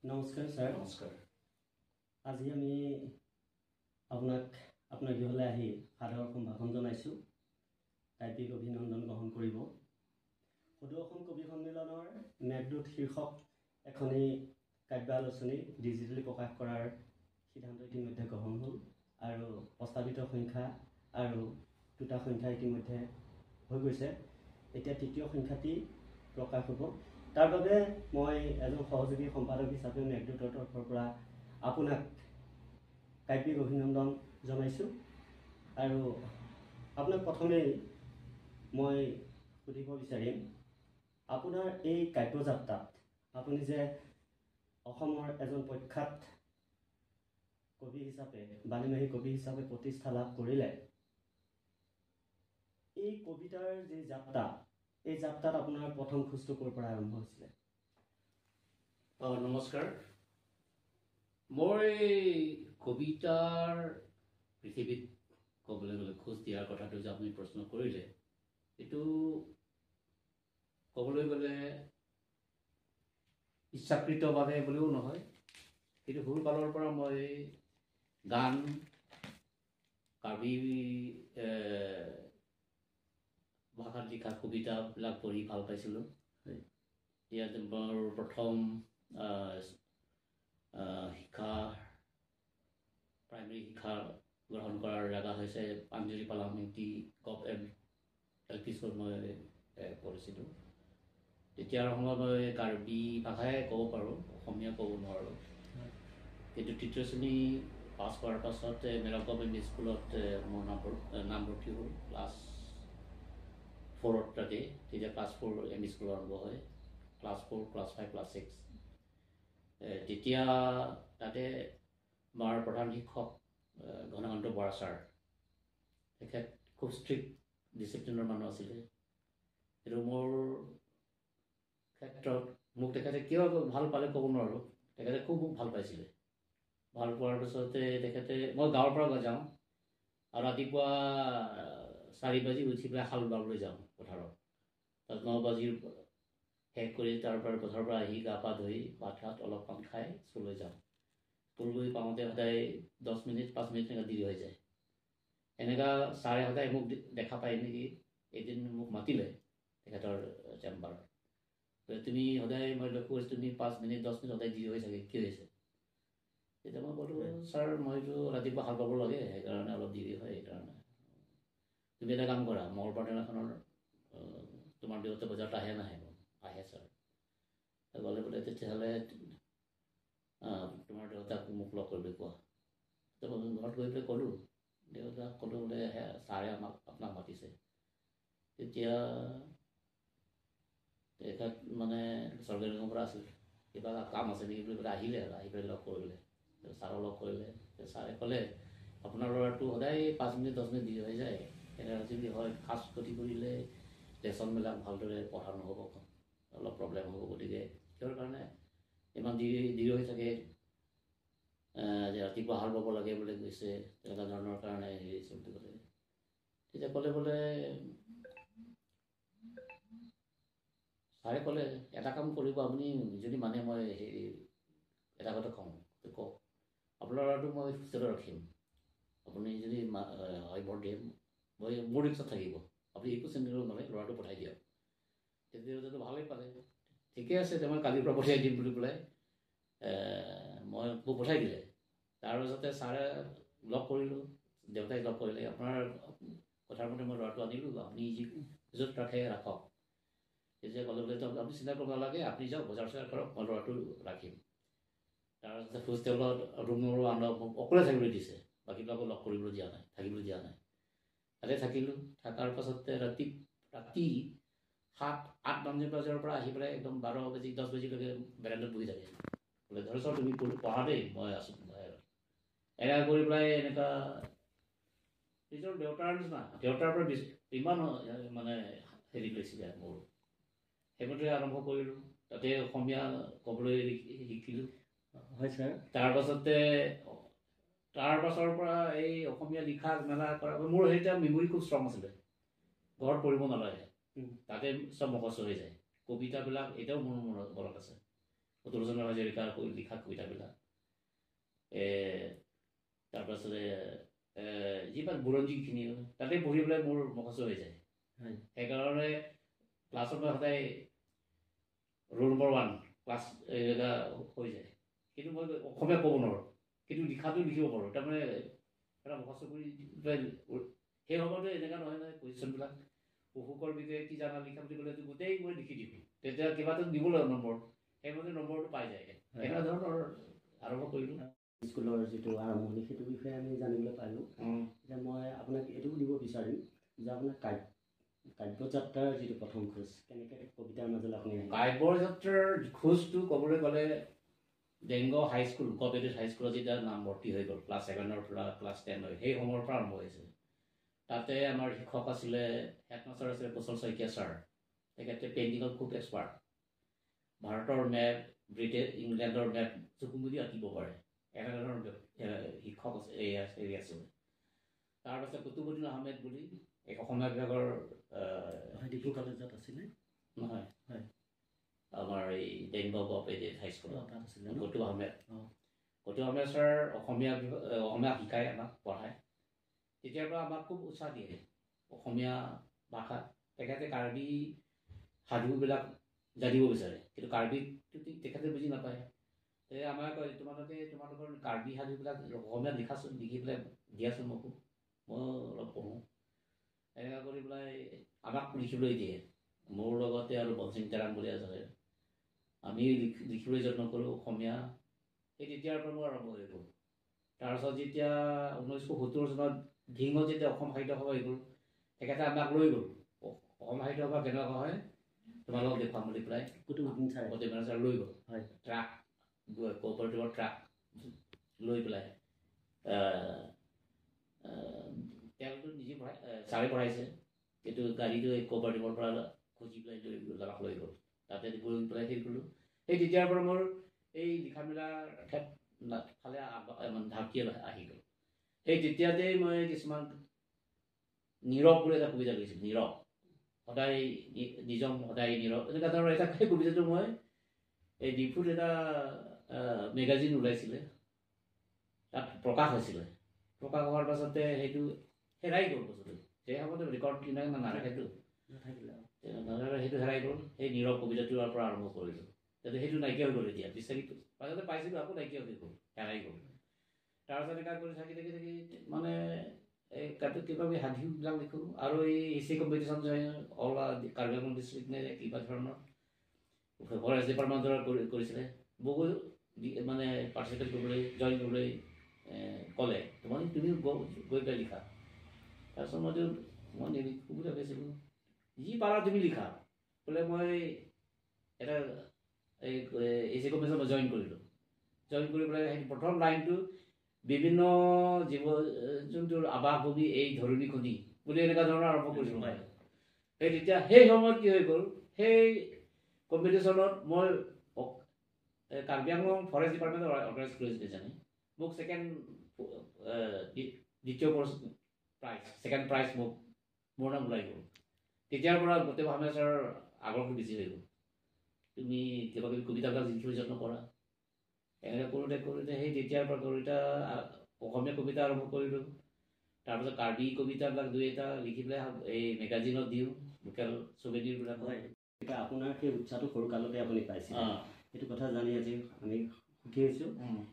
নমস্কাৰ ছাৰ। নমস্কাৰ। আজি আমি আপোনাৰ গৃহলৈ আহি সাদৰ সম্ভাষণ জনাইছোঁ। কাব্যিক অভিনন্দন গ্ৰহণ কৰিব। সদৌ অসম কবি সন্মিলনৰ মেঘদূত শীৰ্ষক এখনি কাব্য আলোচনী ডিজিটেলি প্ৰকাশ কৰাৰ সিদ্ধান্ত ইতিমধ্যে গ্ৰহণ হ'ল আৰু প্ৰস্তাৱিত সংখ্যা আৰু দুটা সংখ্যা ইতিমধ্যে হৈ গৈছে। এতিয়া তৃতীয় সংখ্যাটি প্ৰকাশ হ'ব। তাৰ বাবে মই এজন সহযোগী সম্পাদক হিচাপে মেঘদূতৰ তৰফৰ পৰা আপোনাক কাব্যিক অভিনন্দন জনাইছোঁ। আৰু আপোনাক প্ৰথমেই মই সুধিব বিচাৰিম, আপোনাৰ এই কাব্যযাত্ৰাত আপুনি যে অসমৰ এজন প্ৰখ্যাত কবি হিচাপে বাণীমহী কবি হিচাপে প্ৰতিষ্ঠা লাভ কৰিলে, এই কবিতাৰ যি যাত্ৰা, এই যাত্ৰাত আপোনাৰ প্ৰথম খোজটো ক'ৰ পৰা আৰম্ভ হৈছিলে? নমস্কাৰ। মই কবিতাৰ পৃথিৱীত ক'বলৈ গ'লে খোজ দিয়াৰ কথাটো যে আপুনি প্ৰশ্ন কৰিলে, এইটো ক'বলৈ গ'লে ইচ্ছাকৃতভাৱে বুলিও নহয়, কিন্তু সৰুকালৰ পৰা মই গান, কাৰ্বি ভাষাত লিখা কবিতাবিলাক পঢ়ি ভাল পাইছিলোঁ। ইয়াত মোৰ প্ৰথম শিক্ষা প্ৰাইমেৰী শিক্ষা গ্ৰহণ কৰাৰ জেগা হৈছে পাঞ্জলি পালামিটি এল পি স্কুল মই পঢ়িছিলোঁ। তেতিয়াৰ সময়ত মই কাৰ্বি ভাষাই ক'ব পাৰোঁ, অসমীয়া ক'ব নোৱাৰোঁ। কিন্তু তৃতীয় শ্ৰেণী পাছ কৰাৰ পাছত মেৰক গভৰ্ণমেণ্ট স্কুলত মোৰ নামভৰ্তি হ'ল ক্লাছ 4ত। তেতিয়া ক্লাছ 4 এম ই স্কুল আৰম্ভ হয়, ক্লাছ 4, ক্লাছ 5, ক্লাছ 6। তেতিয়া তাতে আমাৰ প্ৰধান শিক্ষক ঘনকান্ত বৰা ছাৰ, তেখেত খুব ষ্ট্ৰিক্ট ডিচিপ্লিনৰ মানুহ আছিলে। সেইটো মোৰ ক্ষেত্ৰত মোক তেখেতে কিয় ভাল পালে ক'ব নোৱাৰোঁ, তেখেতে খুব মোক ভাল পাইছিলে। ভাল পোৱাৰ পিছতে মই গাঁৱৰ পৰা যাওঁ আৰু ৰাতিপুৱা 4 বাজি উঠি পেলাই হাল বাবলৈ যাওঁ পথাৰত। তাত 9 বাজিৰ শেষ কৰি তাৰ পৰা পথাৰৰ পৰা আহি গা পা ধুই ভাত অলপমান খাই স্কুললৈ যাওঁ। স্কুল গৈ পাওঁতে সদায় 10 মিনিট 5 মিনিট এনেকৈ দেৰি হৈ যায়। এনেকুৱা ছাৰে সদায় মোক দেখা পায় নেকি, এদিন মোক মাতিলে তেখেতৰ চেম্বাৰত। তুমি সদায় মই লক্ষ্য কৰিছোঁ তুমি 5 মিনিট 10 মিনিট সদায় দেৰি হৈ থাকে, কি হৈছে? তেতিয়া মই ক'লোঁ, ছাৰ মইতো ৰাতিপুৱা হাল বাব লাগে, সেইকাৰণে অলপ দেৰি হয়। সেইকাৰণে তুমি এটা কাম কৰা, মঙলবাৰ দিনাখনৰ তোমাৰ দেউতা বজাৰত আহে নাহে? আহে ছাৰ। গ'লে বোলে তেতিয়াহ'লে তোমাৰ দেউতাক মোক লগ কৰিবলৈ কোৱা। ঘৰত গৈ পেলাই ক'লোঁ, দেউতাক ক'লোঁ বোলে ছাৰে আপোনাক মাতিছে। তেতিয়া তেখেত মানে চৰকাৰী নিয়মৰ পৰা আছিল, কিবা কাম আছে নেকি বুলি পেলাই আহিলে আৰু আহি পেলাই লগ কৰিলে। ছাৰক লগ কৰিলে। ছাৰে ক'লে, আপোনাৰ ল'ৰাটো সদায় 5 মিনিট 10 মিনিট দেৰি হৈ যায়, এনেকৈ যদি হয় ফাষ্ট ক্ষতি কৰিলে লেচনবিলাক ভালদৰে পঢ়া নহ'ব, অলপ প্ৰব্লেম হ'ব। গতিকে কিহৰ কাৰণে ইমান দেৰি হৈ থাকে, যে ৰাতিপুৱা হাল বাব লাগে বুলি কৈছে, তেনেকুৱা ধৰণৰ কাৰণে হেৰি হৈছে বুলি ক'লে। তেতিয়া বোলে ছাৰে ক'লে, এটা কাম কৰিব আপুনি যদি মানে মই হেৰি এটা কথা কওঁ, কওক। আপোনাৰ ল'ৰাটো মই হোষ্টেলত ৰাখিম, আপুনি যদি হয় ভৰ দিয়ে মই মোৰ ৰিক্সত থাকিব, আপুনি একো চিন্তা কৰিব নালাগে, ল'ৰাটো পঠাই দিয়ক। তেতিয়া দেউতাটো ভালেই পালে, ঠিকে আছে মই কালিৰ পৰা পঠিয়াই দিম বুলি পেলাই মই মোক পঠাই দিলে। তাৰপিছতে ছাৰে লগ কৰিলোঁ, দেউতাই লগ কৰিলে, আপোনাৰ কথাৰ মতে মই ল'ৰাটো আনিলোঁ, আপুনি য'ত ৰাখে ৰাখক। তেতিয়া ক'লে বোলে আপুনি চিন্তা কৰিব নালাগে, আপুনি যাওক বজাৰ চজাৰ কৰক, মই ল'ৰাটো ৰাখিম। তাৰপিছতে হোষ্টেলত ৰুমৰো অকলে থাকিবলৈ দিছে, বাকীবিলাকো লগ কৰিবলৈ দিয়া নাই, থাকিবলৈ দিয়া নাই। তাতে থাকিলোঁ। থকাৰ পাছতে ৰাতি 7-8 বজাৰ পৰা আহি পেলাই একদম 12 বাজি 10 বাজিলৈকে বেৰাণ্ডাত বহি থাকে। বোলে ধৰ ছাৰ তুমি পঢ়া দেই, মই আছোঁ বাহিৰত। এনেকুৱা কৰি পেলাই এনেকুৱা নিজৰ দেউতাৰ নিচিনা, দেউতাৰ পৰা ইমান মানে হেৰি লৈছিলে মোৰ। সেইমতে আৰম্ভ কৰিলোঁ, তাতে অসমীয়া ক'বলৈ শিকিলোঁ। হয় ছাৰ। তাৰ পাছৰ পৰা এই অসমীয়া লিখা মেলা কৰা মোৰ সেইটা মেমৰি খুব ষ্ট্ৰং আছিলে। ঘৰত পঢ়িব নালাগে, তাতে চব মুখস্থ হৈ যায়। কবিতাবিলাক এতিয়াও মোৰ মনত আছে। সত্তৰজন হাজৰিকাৰ লিখা কবিতাবিলাক তাৰপাছতে যিমান বুৰঞ্জীখিনি তাতে পঢ়ি পেলাই মোৰ মুখস্থ হৈ যায় সেইকাৰণে ক্লাছত মই সদায় ৰোল নম্বৰ 1 ক্লাছ হৈ যায় কিন্তু মই অসমীয়া ক'ব নোৱাৰোঁ কিন্তু লিখাটো লিখিব পাৰোঁ তাৰমানে এটা মুখস্থ কৰি সেই সময়তে এনেকুৱা নহয় নহয় কুৱেশ্যনবিলাক অসুখৰ বিষয়ে কি জানা লিখা বুলি ক'লে গোটেই মই লিখি দিম তেতিয়া কিবা এটা দিব লাগিব নম্বৰ সেইমতে নম্বৰটো পাই যায় এনেকুৱা ধৰণৰ আৰম্ভ কৰিলোঁ স্কুলৰ যিটো আৰম্ভণি সেইটো বিষয়ে আমি জানিবলৈ পালোঁ যে মই আপোনাক এইটো সুধিব বিচাৰিম যে আপোনাৰ কাব্যযাত্ৰাৰ যিটো প্ৰথম খোজ কেনেকৈ কবিতাৰ মাজলৈ আপুনি কাব্যযাত্ৰাৰ খোজটো ক'বলৈ গ'লে ডেংগ হাইস্কুল কপিটেড হাইস্কুলত যেতিয়া নাম ভৰ্তি হৈ গ'ল ক্লাছ 7ৰ পৰা ক্লাছ 10 সেই সময়ৰ পৰা আৰম্ভ হৈছে তাতে আমাৰ শিক্ষক আছিলে হেডমাষ্টাৰ আছিলে কুশল শইকীয়া ছাৰ তেখেতে পেইণ্টিঙত খুব এক্সপাৰ্ট ভাৰতৰ মেপ ব্ৰিটেইন ইংলেণ্ডৰ মেপ চকুমুদি আঁকিব পাৰে এনেধৰণৰ শিক্ষক হেৰি আছিলে তাৰপাছত কুতুবুদ্দিন আহমেদ বুলি এক অসমীয়া বিভাগৰ ডিব্ৰু কলেজত আছিলে নহয় আমাৰ এই ডেংগ কপিটেড হাইস্কুলত তাত আছিলে কুতুব আহমেদ ছাৰ অসমীয়া শিকাই আমাক পঢ়ায় তেতিয়াৰ পৰা আমাক খুব উৎসাহ দিয়ে অসমীয়া ভাষাত তেখেতে কাৰ্বি সাধুবিলাক জানিব বিচাৰে কিন্তু কাৰ্বিটো তেখেতে বুজি নাপায় আমাক কয় তোমালোকৰ কাৰ্বি সাধুবিলাক অসমীয়াত লিখাচোন লিখি পেলাই দিয়াচোন মোকো মই অলপ পঢ়োঁ এনেকুৱা কৰি পেলাই আমাক লিখিবলৈ দিয়ে মোৰ লগতে আৰু বনসিং তেৰাং বুলি আছে আমি লিখিবলৈ যত্ন কৰোঁ অসমীয়া সেই তেতিয়াৰ পৰা মোৰ আৰম্ভ হৈ গ'ল তাৰপিছত যেতিয়া 1970 চনত ধিঙত যেতিয়া অসম সাহিত্য সভা হৈ গ'ল তেখেতে আমাক লৈ গ'ল অসম সাহিত্য সভা কেনেকুৱা হয় তোমালোকক দেখুৱাম বুলি পেলাই কুতুবুদ্দিন ছাৰ লৈ গ'ল ট্ৰাক কোঅপাৰেটিভৰ ট্ৰাক লৈ পেলাই তেওঁলোকে নিজে ছাৰে পঢ়াইছে কিন্তু গাড়ীটো এই কোঅপাৰেটিভৰ পৰা খুজি পেলাই লৈ গ'ল তাতে গৈ পেলাই হেৰি কৰিলোঁ সেই তেতিয়াৰ পৰা মোৰ এই লিখা মেলাৰ ফালে ঢাকি আহি গ'ল সেই তেতিয়াতেই মই কিছুমান নীৰৱ বুলি এটা কবিতা লিখিছিলোঁ নীৰৱ সদায় নিজম সদায় নীৰৱ এনেকুৱা ধৰণৰ এটা সেই কবিতাটো মই এই ডিফুত এটা মেগাজিন ওলাইছিলে তাত প্ৰকাশ হৈছিলে প্ৰকাশ হোৱাৰ পাছতে সেইটো হেৰাই গ'ল বস্তুটো সেই সময়তে ৰেকৰ্ড কিমান নাথাকেতো সেইটো হেৰাই গ'ল সেই নীৰৱ কবিতাটোৰ পৰা আৰম্ভ কৰিলোঁ তেতিয়া সেইটো নাইকিয়া হৈ গ'ল এতিয়া বিচাৰি পাছতে পাইছিলোঁ আকৌ নাইকিয়া হৈ গ'ল হেৰাই গ'ল তাৰপিছত এনেকুৱা কৰি থাকি মানে এই কিবা সাধুবিলাক লিখোঁ আৰু এই AC competition all Karbi Anglong district নে কিবা ধৰণৰ ফৰেষ্ট ডিপাৰ্টমেণ্টৰ কৰিছিলে বহুত মানে পাৰ্টিচিপেট কৰিবলৈ জইন কৰিবলৈ ক'লে তুমি গৈ পেলাই লিখা তাৰপিছত মই নিলিখোঁ বুলি ভাবিছিলোঁ যি পাৰা তুমি লিখা বোলে মই এটা এই এচি কম্পিটিশ্যন জইন কৰিলোঁ জইন কৰি পেলাই সেই প্ৰথম লাইনটো বিভিন্ন জীৱ জন্তুৰ আৱাসভূমি এই ধৰণীখনি বুলি এনেকুৱা ধৰণৰ আৰম্ভ কৰিছিলোঁ মই সেই তেতিয়া সেই সময়ত কি হৈ গ'ল সেই কম্পিটিশ্যনত মই কাৰ্বি আংলং ফৰেষ্ট ডিপাৰ্টমেণ্টত অৰ্গেনাইজ কৰিছিলে জানে মোক দ্বিতীয় ছেকেণ্ড প্ৰাইজ মোৰ নাম ওলাই গ'ল তেতিয়াৰ পৰা গোটেই ভাৱে ছাৰৰ আগ্ৰহটো বেছি হৈ গ'ল তুমি কিবা কিবি কবিতাবিলাক লিখিবলৈ যত্ন কৰা এনেকৈ কৰোঁতে সেই তেতিয়াৰ পৰা কবিতা অসমীয়া কবিতা আৰম্ভ কৰিলোঁ তাৰপিছত কাৰ্বি কবিতাবিলাক দুই এটা লিখি পেলাই এই মেগাজিনত দিওঁ লোকেল ছবিবিলাক হয় এতিয়া আপোনাৰ সেই উৎসাহটো সৰুকালতে আপুনি পাইছে সেইটো কথা জানি আজি আমি সুখী হৈছোঁ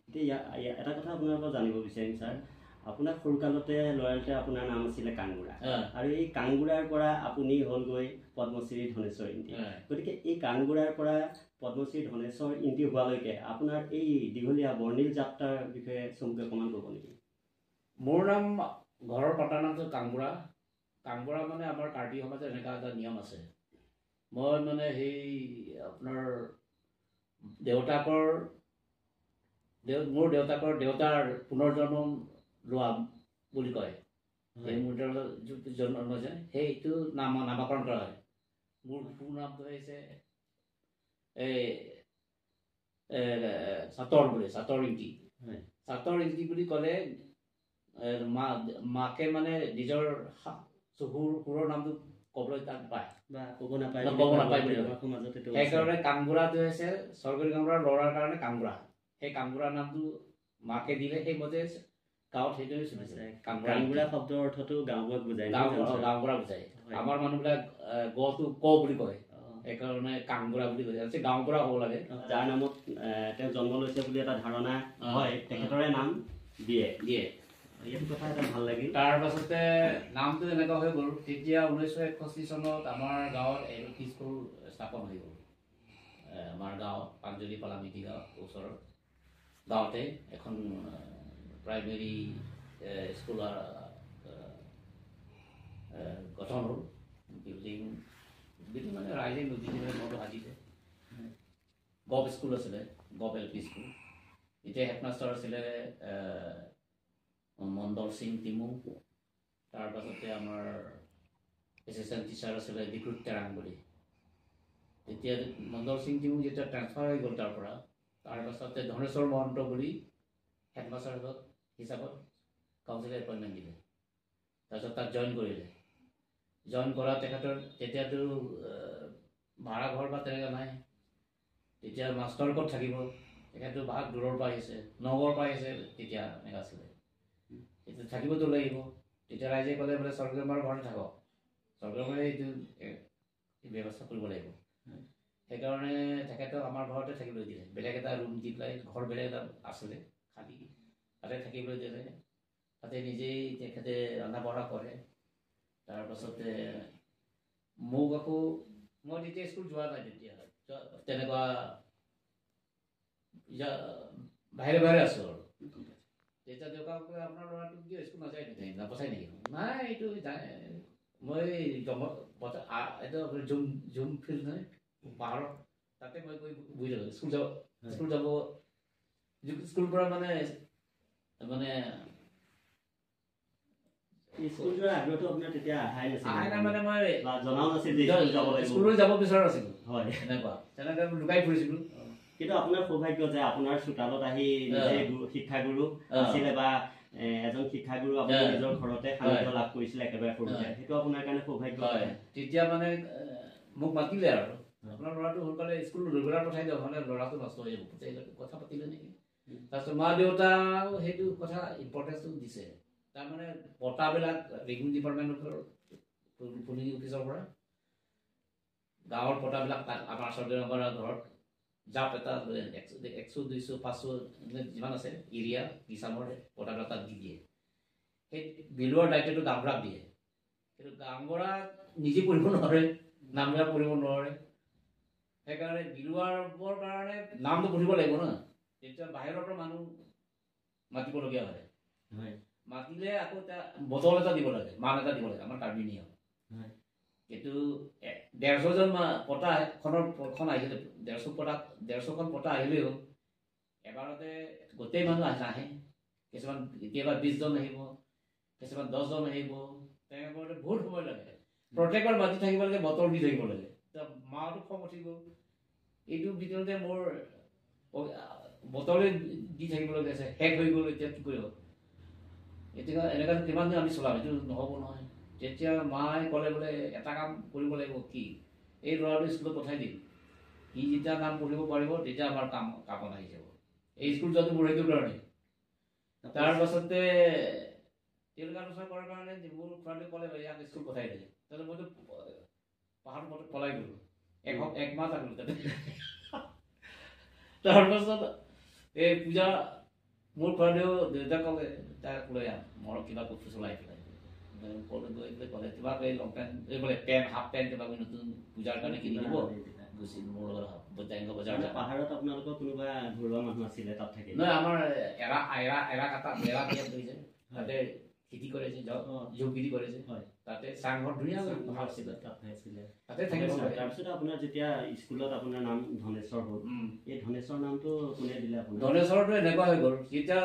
এতিয়া এটা কথা আপোনাৰ পৰা জানিব বিচাৰিম ছাৰ আপোনাৰ সৰুকালতে লৰালতে আপোনাৰ নাম আছিলে কাংগুৰা আৰু এই কাংগুৰাৰ পৰা আপুনি হ'লগৈ পদ্মশ্ৰী ধনেশ্বৰ ইন্দি গতিকে এই কাংগুৰাৰ পৰা পদ্মশ্ৰী ধনেশ্বৰ ইন্দি হোৱালৈকে আপোনাৰ এই দীঘলীয়া বৰ্ণিল যাত্ৰাৰ বিষয়ে চমুকৈ অকণমান ক'ব নেকি মোৰ নাম ঘৰৰ পতাৰ নামটো কাংগুৰা মানে আমাৰ কাৰ্বি সমাজৰ এনেকুৱা এটা নিয়ম আছে মই মানে সেই আপোনাৰ মোৰ দেউতাৰ পুনৰ্জন্ম লোৱা বুলি কয় সেই মোৰ জন্ম হৈছে সেইটো নামাকৰণ কৰা হয় মোৰ সুনামটো হৈছে চাতৰ ইংটি বুলি ক'লে মাকে মানে নিজৰ চকুৰ সুৰৰ নামটো ক'বলৈ তাত পায় বা ক'ব নাপায় ক'ব নাপায় বুলি আমাৰ সমাজত এইটো সেইকাৰণে কামগুৰাটো হৈছে চৰকাৰী কামগুৰা ল'ৰাৰ কাৰণে কামগুৰা সেই কামগুৰা নামটো মাকে দিলে সেই মতে গাঁৱত সেইটোৱে চলিছে কামগুৰা শব্দৰ অৰ্থটো গাঁওবোৰক বুজায় গাঁওগুৰা বুজায় আমাৰ মানুহবিলাক গটো ক বুলি কয় সেইকাৰণে কামগুৰা বুলি কৈছে গাঁওগুৰা হ'ব লাগে যাৰ নামত তেওঁ জন্ম লৈছে বুলি এটা ধাৰণা হয় তেখেতৰে নাম দিয়ে এইটো কথা এটা ভাল লাগিল তাৰ পাছতে নামটো এনেকুৱা হৈ গ'ল তেতিয়া 1961 চনত আমাৰ গাঁৱত LP স্কুল স্থাপন হৈ গ'ল আমাৰ গাঁও পাঞ্জলি পালামিতি গাঁও ওচৰৰ গাঁৱতে এখন প্ৰাইমেৰী স্কুলৰ গঠন হ'ল বিল্ডিং মানে ৰাইজে নদীলৈ মনটো সাজিছে গভ স্কুল আছিলে গভ LP স্কুল এতিয়া হেডমাষ্টাৰ আছিলে মণ্ডল সিং টিমু তাৰ পাছতে আমাৰ এছিষ্টেণ্ট টিচাৰ আছিলে বিক্ৰুত তেৰাং বুলি তেতিয়া মণ্ডল সিং টিমু যেতিয়া ট্ৰান্সফাৰ হৈ গ'ল তাৰ পৰা তাৰ পাছতে ধনেশ্বৰ মহন্ত বুলি হেডমাষ্টাৰ হিচাপত কাউন্সিলে এপইণ্টমেণ্ট দিলে তাৰপিছত তাত জইন কৰিলে জইন কৰা তেখেতৰ তেতিয়াতো ভাড়া ঘৰ বা তেনেকৈ নাই তেতিয়া মাষ্টৰ ক'ত থাকিব তেখেতটো ভাগ দূৰৰ পৰা আহিছে নগৰৰ পৰা আহিছে তেতিয়া এনেকুৱা আছিলে এতিয়া থাকিবতো লাগিব তেতিয়া ৰাইজে ক'লে বোলে স্বৰ্গদেৱৰ ঘৰতে থাকক স্বৰ্গদেৱে এইটো ব্যৱস্থা কৰিব লাগিব সেইকাৰণে তেখেতক আমাৰ ঘৰতে থাকিবলৈ দিলে বেলেগ এটা ৰুম দি পেলাই ঘৰ বেলেগ এটা আছিলে খালী তাতে থাকিবলৈ দিলে তাতে নিজেই তেখেতে ৰন্ধা বঢ়া কৰে তাৰপাছতে মোক আকৌ মই তেতিয়া স্কুল যোৱা নাই তেতিয়া তেনেকুৱা বাহিৰে বাহিৰে আছোঁ আৰু তেতিয়া দেউতাক কয় আপোনাৰ ল'ৰাটো কিয় স্কুল নাযায় নেকি নপচাই নেকি নাই এইটো মই এইটো জুম ফিল্ড নহয় পাহাৰত তাতে মই গৈ বহি থাকোঁ স্কুল যাব স্কুলৰ পৰা মানে স্কুল যোৱাৰ আগ্ৰহটো আপোনাৰ তেতিয়া আহাই নাছিল মানে মই জনাও নাছিল যে স্কুললৈ যাব বিচৰা নাছিলোঁ হয় এনেকুৱা তেনেকৈ লুকাই ফুৰিছিলোঁ কিন্তু আপোনাৰ সৌভাগ্য যে আপোনাৰ চোতালত আহি শিক্ষাগুৰু আছিলে বা এজন শিক্ষাগুৰু আপুনি নিজৰ ঘৰতে সান্নিধ্য লাভ কৰিছিলে একেবাৰে সৰুতে সেইটো আপোনাৰ কাৰণে সৌভাগ্য হয় তেতিয়া মানে মোক মাতিলে আৰু আপোনাৰ ল'ৰাটো সোনকালে স্কুল ৰেগুলাৰ পঠাই দিয়ক নহ'লে ল'ৰাটো নষ্ট হৈ যাব কথা পাতিলে নেকি তাৰপিছত মা দেউতাও সেইটো কথা ইম্পৰ্টেঞ্চটো দিছে তাৰমানে পতাবিলাক ৰেভিনিউ ডিপাৰ্টমেণ্টৰ পুলিং অফিচৰ পৰা গাঁৱৰ পতাবিলাক আমাৰ স্বৰ্গদেৱৰ ঘৰত জাপ এটা 100, 200, 500 যিমান আছে এৰিয়া কিষাণৰ পতাবিলাক তাত দি দিয়ে সেই বিলোৱাৰ দায়িত্বটো গাঁওবুঢ়াক দিয়ে কিন্তু গাঁওবুঢ়া নিজে পঢ়িব নোৱাৰে নামবিলাক পঢ়িব নোৱাৰে সেইকাৰণে বিলোৱাবৰ কাৰণে নামটো পঢ়িব লাগিব ন তেতিয়া বাহিৰৰ পৰা মানুহ মাতিবলগীয়া হয় মাতিলে আকৌ বটল এটা দিব লাগে মান এটা দিব লাগে আমাৰ কাৰ্বি নিয়ম কিন্তু 150 জন পতাখন আহিলে 150খন পতা আহিলেও এবাৰতে গোটেই মানুহ নাহে কিছুমান কেতিয়াবা 20 জন আহিব কিছুমান 10 জন আহিব তেনেকৈ বহুত সময় লাগে প্ৰত্যেকবাৰ মাতি থাকিব লাগে বটল দি থাকিব লাগে মাটো খং উঠি গ'ল এইটোৰ ভিতৰতে মোৰ বটলে দি থাকিবলগীয়া আছে শেষ হৈ গ'ল এতিয়া কি কৰিব এতিয়া এনেকুৱা কিমান দিন আমি চলাম এইটো নহ'ব নহয় তেতিয়া মায়ে ক'লে বোলে এটা কাম কৰিব লাগিব কি এই ল'ৰাটো স্কুলত পঠাই দিম সি যেতিয়া নাম পঢ়িব পাৰিব তেতিয়া আমাৰ কামত আহি যাব এই স্কুল যোৱাটো মোৰ সেইটো কাৰণে তাৰ পাছতে তেওঁলোকে আলোচনা কৰাৰ কাৰণে মোৰ খুৰাটোৱে ক'লে ইয়াক স্কুল পঠাই দিয়ে তাৰপিছত মইতো পাহাৰত পলাই গ'লোঁ একমাহ থাকিলোঁ তাতে তাৰপাছত এই পূজা মোৰ খুৰাদেউ দেউতাক ক'লে তাক লৈ আহ মোৰ কিবা বস্তু চলাই পেলাই গৈ ক'লে কিবা এই লং পেণ্ট এই বোলে পেণ্ট হাফ পেণ্ট কিবা নতুন পূজাৰ কাৰণে কিনি দিব গুচি মোৰ লগত বজাৰ পাহাৰত আপোনালোকৰ কোনোবা ঘৰুৱা মানুহ আছিলে তাত থাকে নহয় আমাৰ এৰা কাটা মেলা বিয়াত গৈছে তাতে খেতি কৰিছে জোৰ খেতি কৰিছে তাতে চাংঘৰ ধুনীয়া আছিলে তাতে থাকিব তাৰপিছত আপোনাৰ যেতিয়া স্কুলত আপোনাৰ নাম ধনেশ্বৰ হ'ল এই ধনেশ্বৰ নামটো কোনে দিলে আপোনাৰ ধনেশ্বৰটো এনেকুৱা হৈ গ'ল যেতিয়া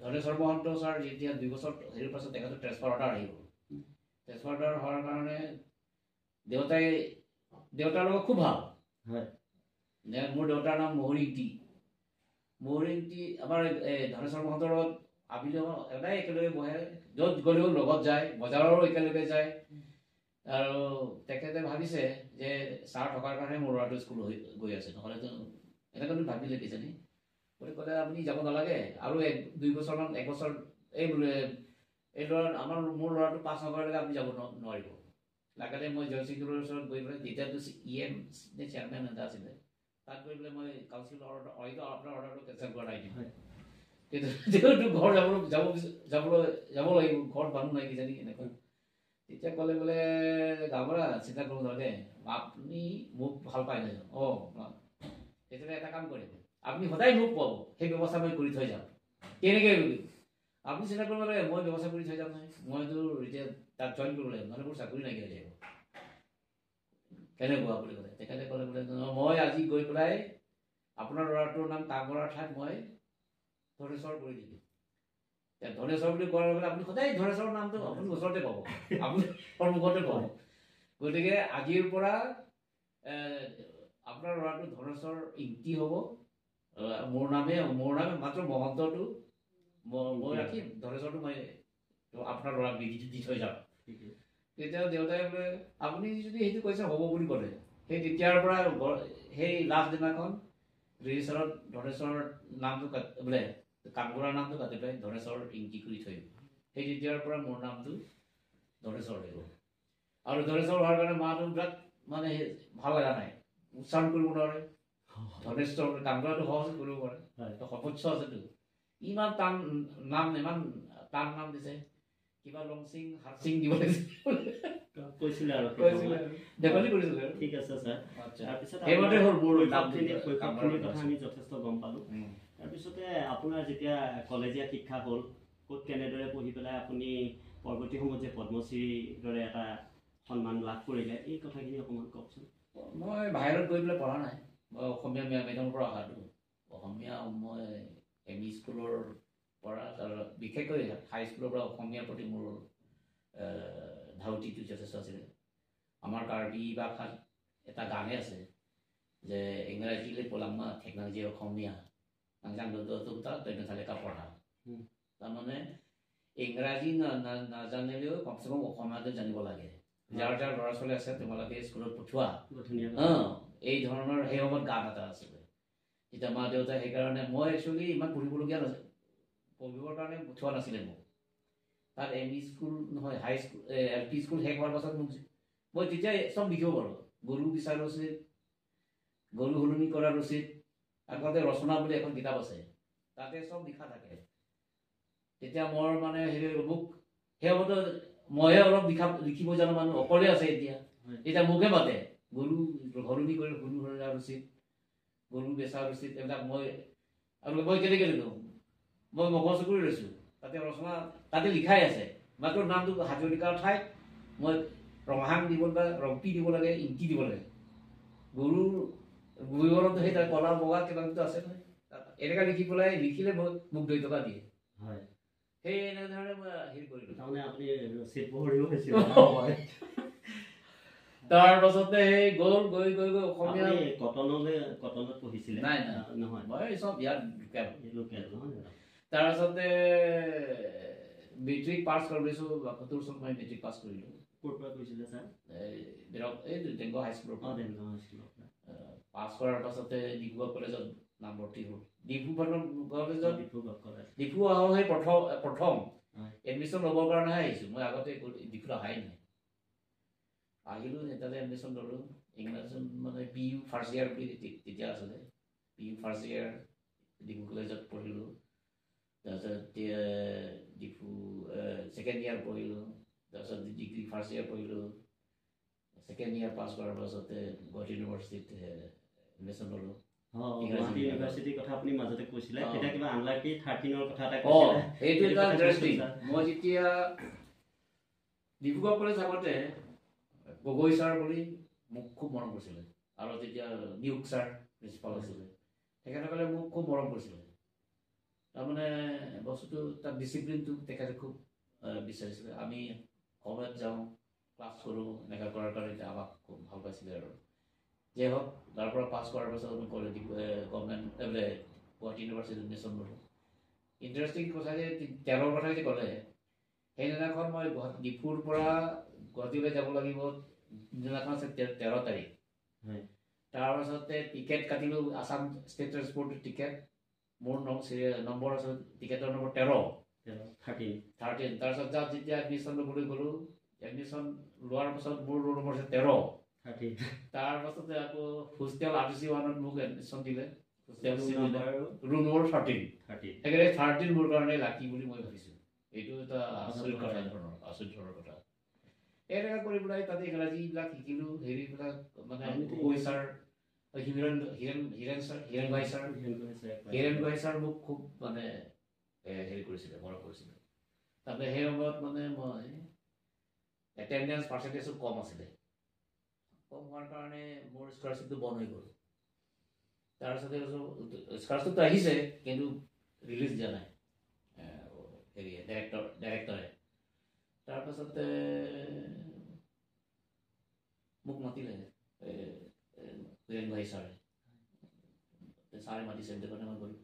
ধনেশ্বৰ মহন্ত ছাৰ যেতিয়া 2 বছৰ হেৰিৰ পাছত তেখেতৰ ট্ৰেন্সফাৰ অৰ্ডাৰ আহি গ'ল ট্ৰেন্সফাৰ অৰ্ডাৰ হোৱাৰ কাৰণে দেউতাৰ লগত খুব ভাল মোৰ দেউতাৰ নাম মহৰিংটি আমাৰ ধনেশ্বৰ মহন্তৰ লগত আবেলি সদায় একেলগে বহে, য'ত গ'লেও লগত যায়, বজাৰৰো একেলগে যায়। আৰু তেখেতে ভাবিছে যে ছাৰ থকাৰ কাৰণে মোৰ ল'ৰাটো স্কুল গৈ আছে, নহ'লেতো এনেকুৱাতো ভাবিলে কিজানি। গতিকে ক'লে আপুনি যাব নালাগে, আৰু 1-2 বছৰমান, 1 বছৰ এই ল'ৰা মোৰ ল'ৰাটো পাছ নকৰালৈকে আপুনি যাব নোৱাৰিব। লাগাতে মই জয়সিংপুৰৰ ওচৰত গৈ পেলাই, তেতিয়াতো EM নে চেয়াৰমেন এটা আছিলে, তাত গৈ পেলাই মই কাউন্সিলৰ আপোনাৰ অৰ্ডাৰটো কেঞ্চেল কৰা নাই দিম। কিন্তু ঘৰ যাব লাগিব, ঘৰত মানুহ নাই কিজানি এনেকুৱা। তেতিয়া ক'লে বোলে গাঁওবুঢ়া চিন্তা কৰিব নালাগে, আপুনি মোক ভাল পায় নাই? তেতিয়াহ'লে এটা কাম কৰিব, আপুনি সদায় মোক পাব, সেই ব্যৱস্থা মই কৰি থৈ যাম। কেনেকৈ আপুনি চিন্তা কৰিব নালাগে, মই ব্যৱস্থা কৰি থৈ যাম নহয়। মইতো এতিয়া তাত জইন কৰিব লাগিব, নহ'লে মোৰ চাকৰি নাইকিয়া হৈ যাব। কেনেকুৱা বুলি ক'লে। তেখেতে ক'লে বোলে মই আজি গৈ পেলাই আপোনাৰ ল'ৰাটোৰ নাম কাম কৰাৰ ঠাইত মই ধনেশ্বৰ কৰি দিলোঁ। ধনেশ্বৰ বুলি কোৱাৰ লগে আপুনি সদায় ধনেশ্বৰ নামটো আপুনি ওচৰতে পাব, আপুনি সন্মুখতে পাব। গতিকে আজিৰ পৰা আপোনাৰ ল'ৰাটো ধনেশ্বৰ ইংতি হ'ব। মোৰ নামে মাত্ৰ মহন্তটো মই ৰাখিম, ধনেশ্বৰটো মই আপোনাৰ ল'ৰাক দি থৈ যাম। তেতিয়া দেউতাই বোলে আপুনি যদি সেইটো কৈছে হ'ব বুলি ক'লে, সেই তেতিয়াৰ পৰা সেই লাষ্ট দিনাখন ৰেজিষ্টাৰত ধনেশ্বৰ নামটো বোলে কাম কৰাৰ নামটো কাটি পেলাই ধনেশ্বৰ ইংতি কৰি থৈ গ'ল। সেই তেতিয়াৰ পৰা মোৰ নামটো ধনেশ্বৰ হৈ গ'ল। আৰু ধনেশ্বৰ হোৱাৰ কাৰণে মাটো বিৰাট মানে ভাল লগা নাই, উচ্চাৰণ কৰিব নোৱাৰে। ধনেশ্বৰ কাম কৰাটো সহজ কৰিব পাৰে, সপস্য আছেতো। ইমান টান নাম দিছে, কিবা লংচিং হাৰচিং দিব লাগিছে কৈছিলে আৰু ধেমালি কৰিছিলে। ঠিক আছে ছাৰ। তাৰপিছত কথা আমি যথেষ্ট গম পালোঁ। তাৰপিছতে আপোনাৰ যেতিয়া কলেজীয়া শিক্ষা হ'ল, ক'ত কেনেদৰে পঢ়ি পেলাই আপুনি পৰৱৰ্তী সময়ত যে পদ্মশ্ৰীৰ দৰে এটা সন্মান লাভ কৰিলে, এই কথাখিনি অকণমান কওকচোন। মই বাহিৰত গৈ পেলাই পঢ়া নাই, মই অসমীয়া মিডিয়ামৰ পৰা অহাটো। অসমীয়া মই ME স্কুলৰ পৰা, বিশেষকৈ হাইস্কুলৰ পৰা অসমীয়াৰ প্ৰতি মোৰ ধাউতিটো যথেষ্ট আছিলে। আমাৰ কাৰ্বি ভাষাত এটা গানে আছে যে ইংৰাজীলৈ পলামা টেকন'লজি অসমীয়া পঢ়া। তাৰমানে ইংৰাজী নাজানিলেও কমচে কম অসমীয়াটো জানিব লাগে। যাৰ ল'ৰা ছোৱালী আছে তোমালোকে স্কুলত পঠোৱা, এই ধৰণৰ সেই সময়ত গান এটা আছিলে। তেতিয়া মা দেউতাই সেইকাৰণে মই একচুৱেলি ইমান পঢ়িবলগীয়া নাছিল, পঢ়িবৰ কাৰণে পঠোৱা নাছিলে মোক। তাত ME স্কুল নহয়, হাই স্কুল LP স্কুল শেষ হোৱাৰ পাছত মোক মই তেতিয়া চব লিখিব পাৰোঁ। গৰু বিচাৰ ৰচিদ, গৰু সলনি কৰা ৰচিদ, আগতে ৰচনা বুলি এখন কিতাপ আছে, তাতে চব লিখা থাকে। তেতিয়া মোৰ মানে মোক সেই সময়তে মইহে অলপ লিখিব জানো, মানুহ অকলে আছে। এতিয়া মোকে মাতে, গৰু সলনি কৰি গৰু সলনা ৰচিদ, গৰু বেচা ৰচিদ, এইবিলাক মই কেনেকৈ লিখোঁ, মই মগজু কৰি লৈছোঁ। তাতে ৰচনা তাতে লিখাই আছে, মাত্ৰ নামটো হাজৰিকাৰ ঠাইত মই ৰঙাহাং দিব লাগে, ৰংপি দিব লাগে, ইংকি দিব লাগে। গৰুৰ বিৱৰণটো সেই তাৰ কলা বগা কিবাটো আছে নহয়, এনেকৈ লিখি পেলাই লিখিলে মোক 2 টকা দিয়ে। সেই এনেধৰণে মই হেৰি কৰিলোঁ। তাৰমানে আপুনি ৰচিদ পঢ়িব হৈছিল। তাৰ পাছতে সেই গৈ অসমীয়া কটনত পঢ়িছিলে? নাই নহয়, মই চব ইয়াত লোকেল নহয়। তাৰপাছতে মেট্ৰিক পাছ কৰিছোঁ, 72 চনত মই মেট্ৰিক পাছ কৰিলোঁ। ক'ৰ পৰা কৰিছিলে ছাৰ? এই ডেংগু হাইস্কুলৰ পৰা। পাছ কৰাৰ পাছতে ডিব্ৰুগড় কলেজত নামভৰ্তি হ'ল। ডিব্ৰুগড় কলেজত ডিব্ৰু সেই প্ৰথম এডমিশ্যন ল'বৰ কাৰণেহে আহিছোঁ। মই আগতে ডিব্ৰুত অহাই নাই। আহিলোঁ, তাতে এডমিশ্যন ল'লোঁ। ইংৰাজী মানে PU ফাৰ্ষ্ট ইয়াৰ বুলি তেতিয়া আছিলে। PU ফাৰ্ষ্ট ইয়াৰ ডিব্ৰু কলেজত পঢ়িলোঁ। তাৰপিছত ডিব্ৰু ছেকেণ্ড ইয়াৰ পঢ়িলোঁ। তাৰপিছত ডিগ্ৰী ফাৰ্ষ্ট ইয়াৰ পঢ়িলোঁ। ছেকেণ্ড ইয়াৰ পাছ কৰাৰ পাছতে গুৱাহাটী ইউনিভাৰ্চিটিত এডমিশ্যন ল'লোঁ। গুৱাহাটী ইউনিভাৰ্চিটিৰ কথা আপুনি মাজতে কৈছিলে, তেতিয়া কিবা আনলাকি 13ৰ কথা এটা কৈছিলে। সেইটো এটা ইণ্টাৰেষ্টিং। মই যেতিয়া ডিব্ৰুগড় কলেজ আগতে গগৈ ছাৰ বুলি মোক খুব মৰম কৰিছিলে, আৰু তেতিয়া নিয়োগ ছাৰ প্ৰিন্সিপাল আছিলে, তেখেতসকলে মোক খুব মৰম কৰিছিলে। তাৰমানে বস্তুটো তাত ডিচিপ্লিনটো তেখেতে খুব বিচাৰিছিলে। আমি সময়ত যাওঁ, ক্লাছ কৰোঁ, এনেকুৱা কৰাৰ কাৰণে আমাক খুব ভাল পাইছিলে। আৰু যিয়ে হওক, তাৰ পৰা পাছ কৰাৰ পাছত গভৰ্ণমেণ্ট গুৱাহাটী ইউনিভাৰ্চিটিত এডমিশ্যন ল'লোঁ। ইণ্টাৰেষ্টিং কথা যে তেলৰ কথা যে ক'লে সেইদিনাখন মই ডিপুৰ পৰা গুৱাহাটীলৈ যাব লাগিব দিনাখন আছে 13 তাৰিখ তাৰপাছতে টিকেট কাটিলোঁ আছাম ষ্টেট ট্ৰেন্সপৰ্ট টিকেট মোৰ নম্বৰ আছে টিকেটৰ নম্বৰ 13 তাৰপিছত যাত যেতিয়া এডমিশ্যন ল'বলৈ গ'লোঁ এডমিশ্যন লোৱাৰ পাছত মোৰ ৰোল নম্বৰ আছে 13 তাৰপাছতে আকৌ হোষ্টেল RTC 1ত মোক এডমিশ্যন দিলে ৰোল নম্বৰ 13 সেইকাৰণে 13 মোৰ কাৰণে লাকি বুলি মই ভাবিছোঁ এইটো এটা আচৰিত কথা এনেকুৱা কৰি পেলাই তাতে ইংৰাজীবিলাক শিকিলোঁ হেৰিবিলাক মানে গগৈ ছাৰ হিৰেণ গোহাঁই ছাৰ মোক খুব মানে হেৰি কৰিছিলে মৰম কৰিছিলে তাতে সেই সময়ত মানে মই এটেণ্ডেঞ্চ পাৰ্চেণ্টেজটো কম আছিলে কম হোৱাৰ কাৰণে মোৰ স্কলাৰশ্বিপটো বন্ধ হৈ গ'ল তাৰপিছতে স্কলাৰশ্বিপটো আহিছে কিন্তু ৰিলিজ দিয়া নাই হেৰি ডাইৰেক্টৰে তাৰপাছতে মোক মাতিলে হিৰেণ গোহাঁই ছাৰে মাতিছে কাৰণে মই গ'লোঁ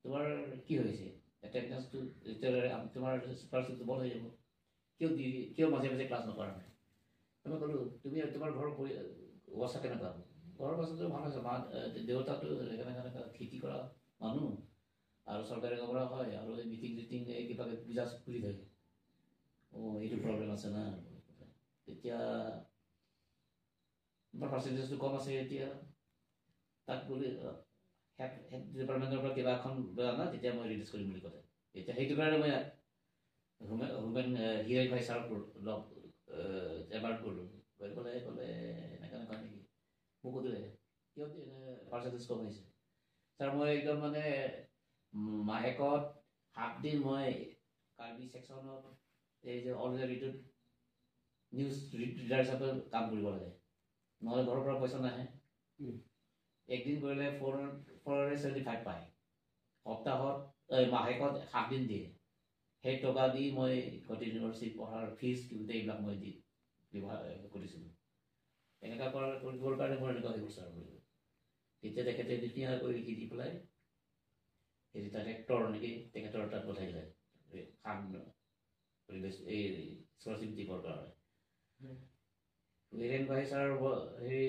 তোমাৰ কি হৈছে এটেণ্ডেঞ্চটো তোমাৰ স্কলাৰশ্বিপটো বন্ধ হৈ যাব কিয় মাজে মাজে ক্লাছ নকৰা নাই মই ক'লোঁ তুমি তোমাৰ ঘৰৰ অৱস্থা কেনেকুৱা ঘৰৰ পাছতো ভাল হৈছে মা দেউতাটো এনেকৈ খেতি কৰা মানুহ আৰু চৰকাৰী কৰা হয় আৰু এই মিটিং চিটিং এই কিবা বিজাজ খুলি থাকে এইটো প্ৰব্লেম আছে না তেতিয়া তোমাৰ পাৰ্চেণ্টেজটো কম আছে এতিয়া তাক বুলি হেড ডিপাৰ্টমেণ্টৰ পৰা কিবা এখন না তেতিয়া মই ৰিলিজ কৰিম বুলি ক'লে এতিয়া সেইটো কাৰণে মই হোমেন হিৰেণ গোহাঁই ছাৰক লগ এবাৰ কৰিলোঁ ক'লে এনেকুৱা নেকি মোক সুধিলে কিয় পাৰ্চেণ্টেজ কম হৈছে ছাৰ মই একদম মানে মাহেকত 7 দিন মই কাৰ্বি ছেকশ্যনত এই যে অল ইণ্ডিয়া ৰেডিঅ'ত নিউজ ৰিডাৰ হিচাপে কাম কৰিব লাগে নহ'লে ঘৰৰ পৰা পইচা নাহে একদিন কৰিলে 475 পায় সপ্তাহত মাহেকত 7 দিন দিয়ে সেই টকা দি মই গুৱাহাটী ইউনিভাৰ্চিটি পঢ়াৰ ফিজ এইবিলাক মই দি ব্যৱহাৰ কৰিছিলোঁ এনেকুৱা কৰিবৰ কাৰণে মই এনেকুৱা হৈ গৈছোঁ আৰু তেতিয়া তেখেতে ধুনীয়াকৈ লিখি দি পেলাই হেৰি ডাইৰেক্টৰ নেকি তেখেতৰ তাত পঠাই দিলে এই স্কলাৰশ্বিপ দিবৰ কাৰণে হিৰেণ গোহাঁই ছাৰ হেৰি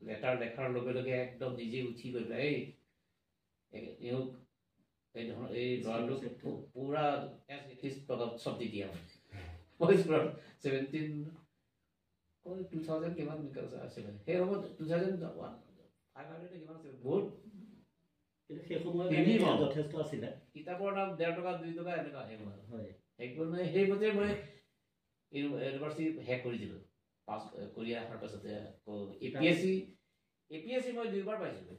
লেটাৰ লেখাৰ লগে লগে একদম নিজে উঠি গৈ পেলাই এই ল'ৰাটোক পুৰা চব দি দিয়া মই 2000 কিমান আছিলে সেই সময়ত 2001 কিমান আছিলে বহুত সেই সময়ত যথেষ্ট আছিলে কিতাপৰ দাম 1.5 টকা 2 টকা এনেকুৱা সেইকাৰণে সেইমতে মই ইউনিভাৰ্চিটি শেষ কৰি দিলোঁ পাছ কৰি অহাৰ পাছতে আকৌ APSC মই 2বাৰ পাইছিলোঁ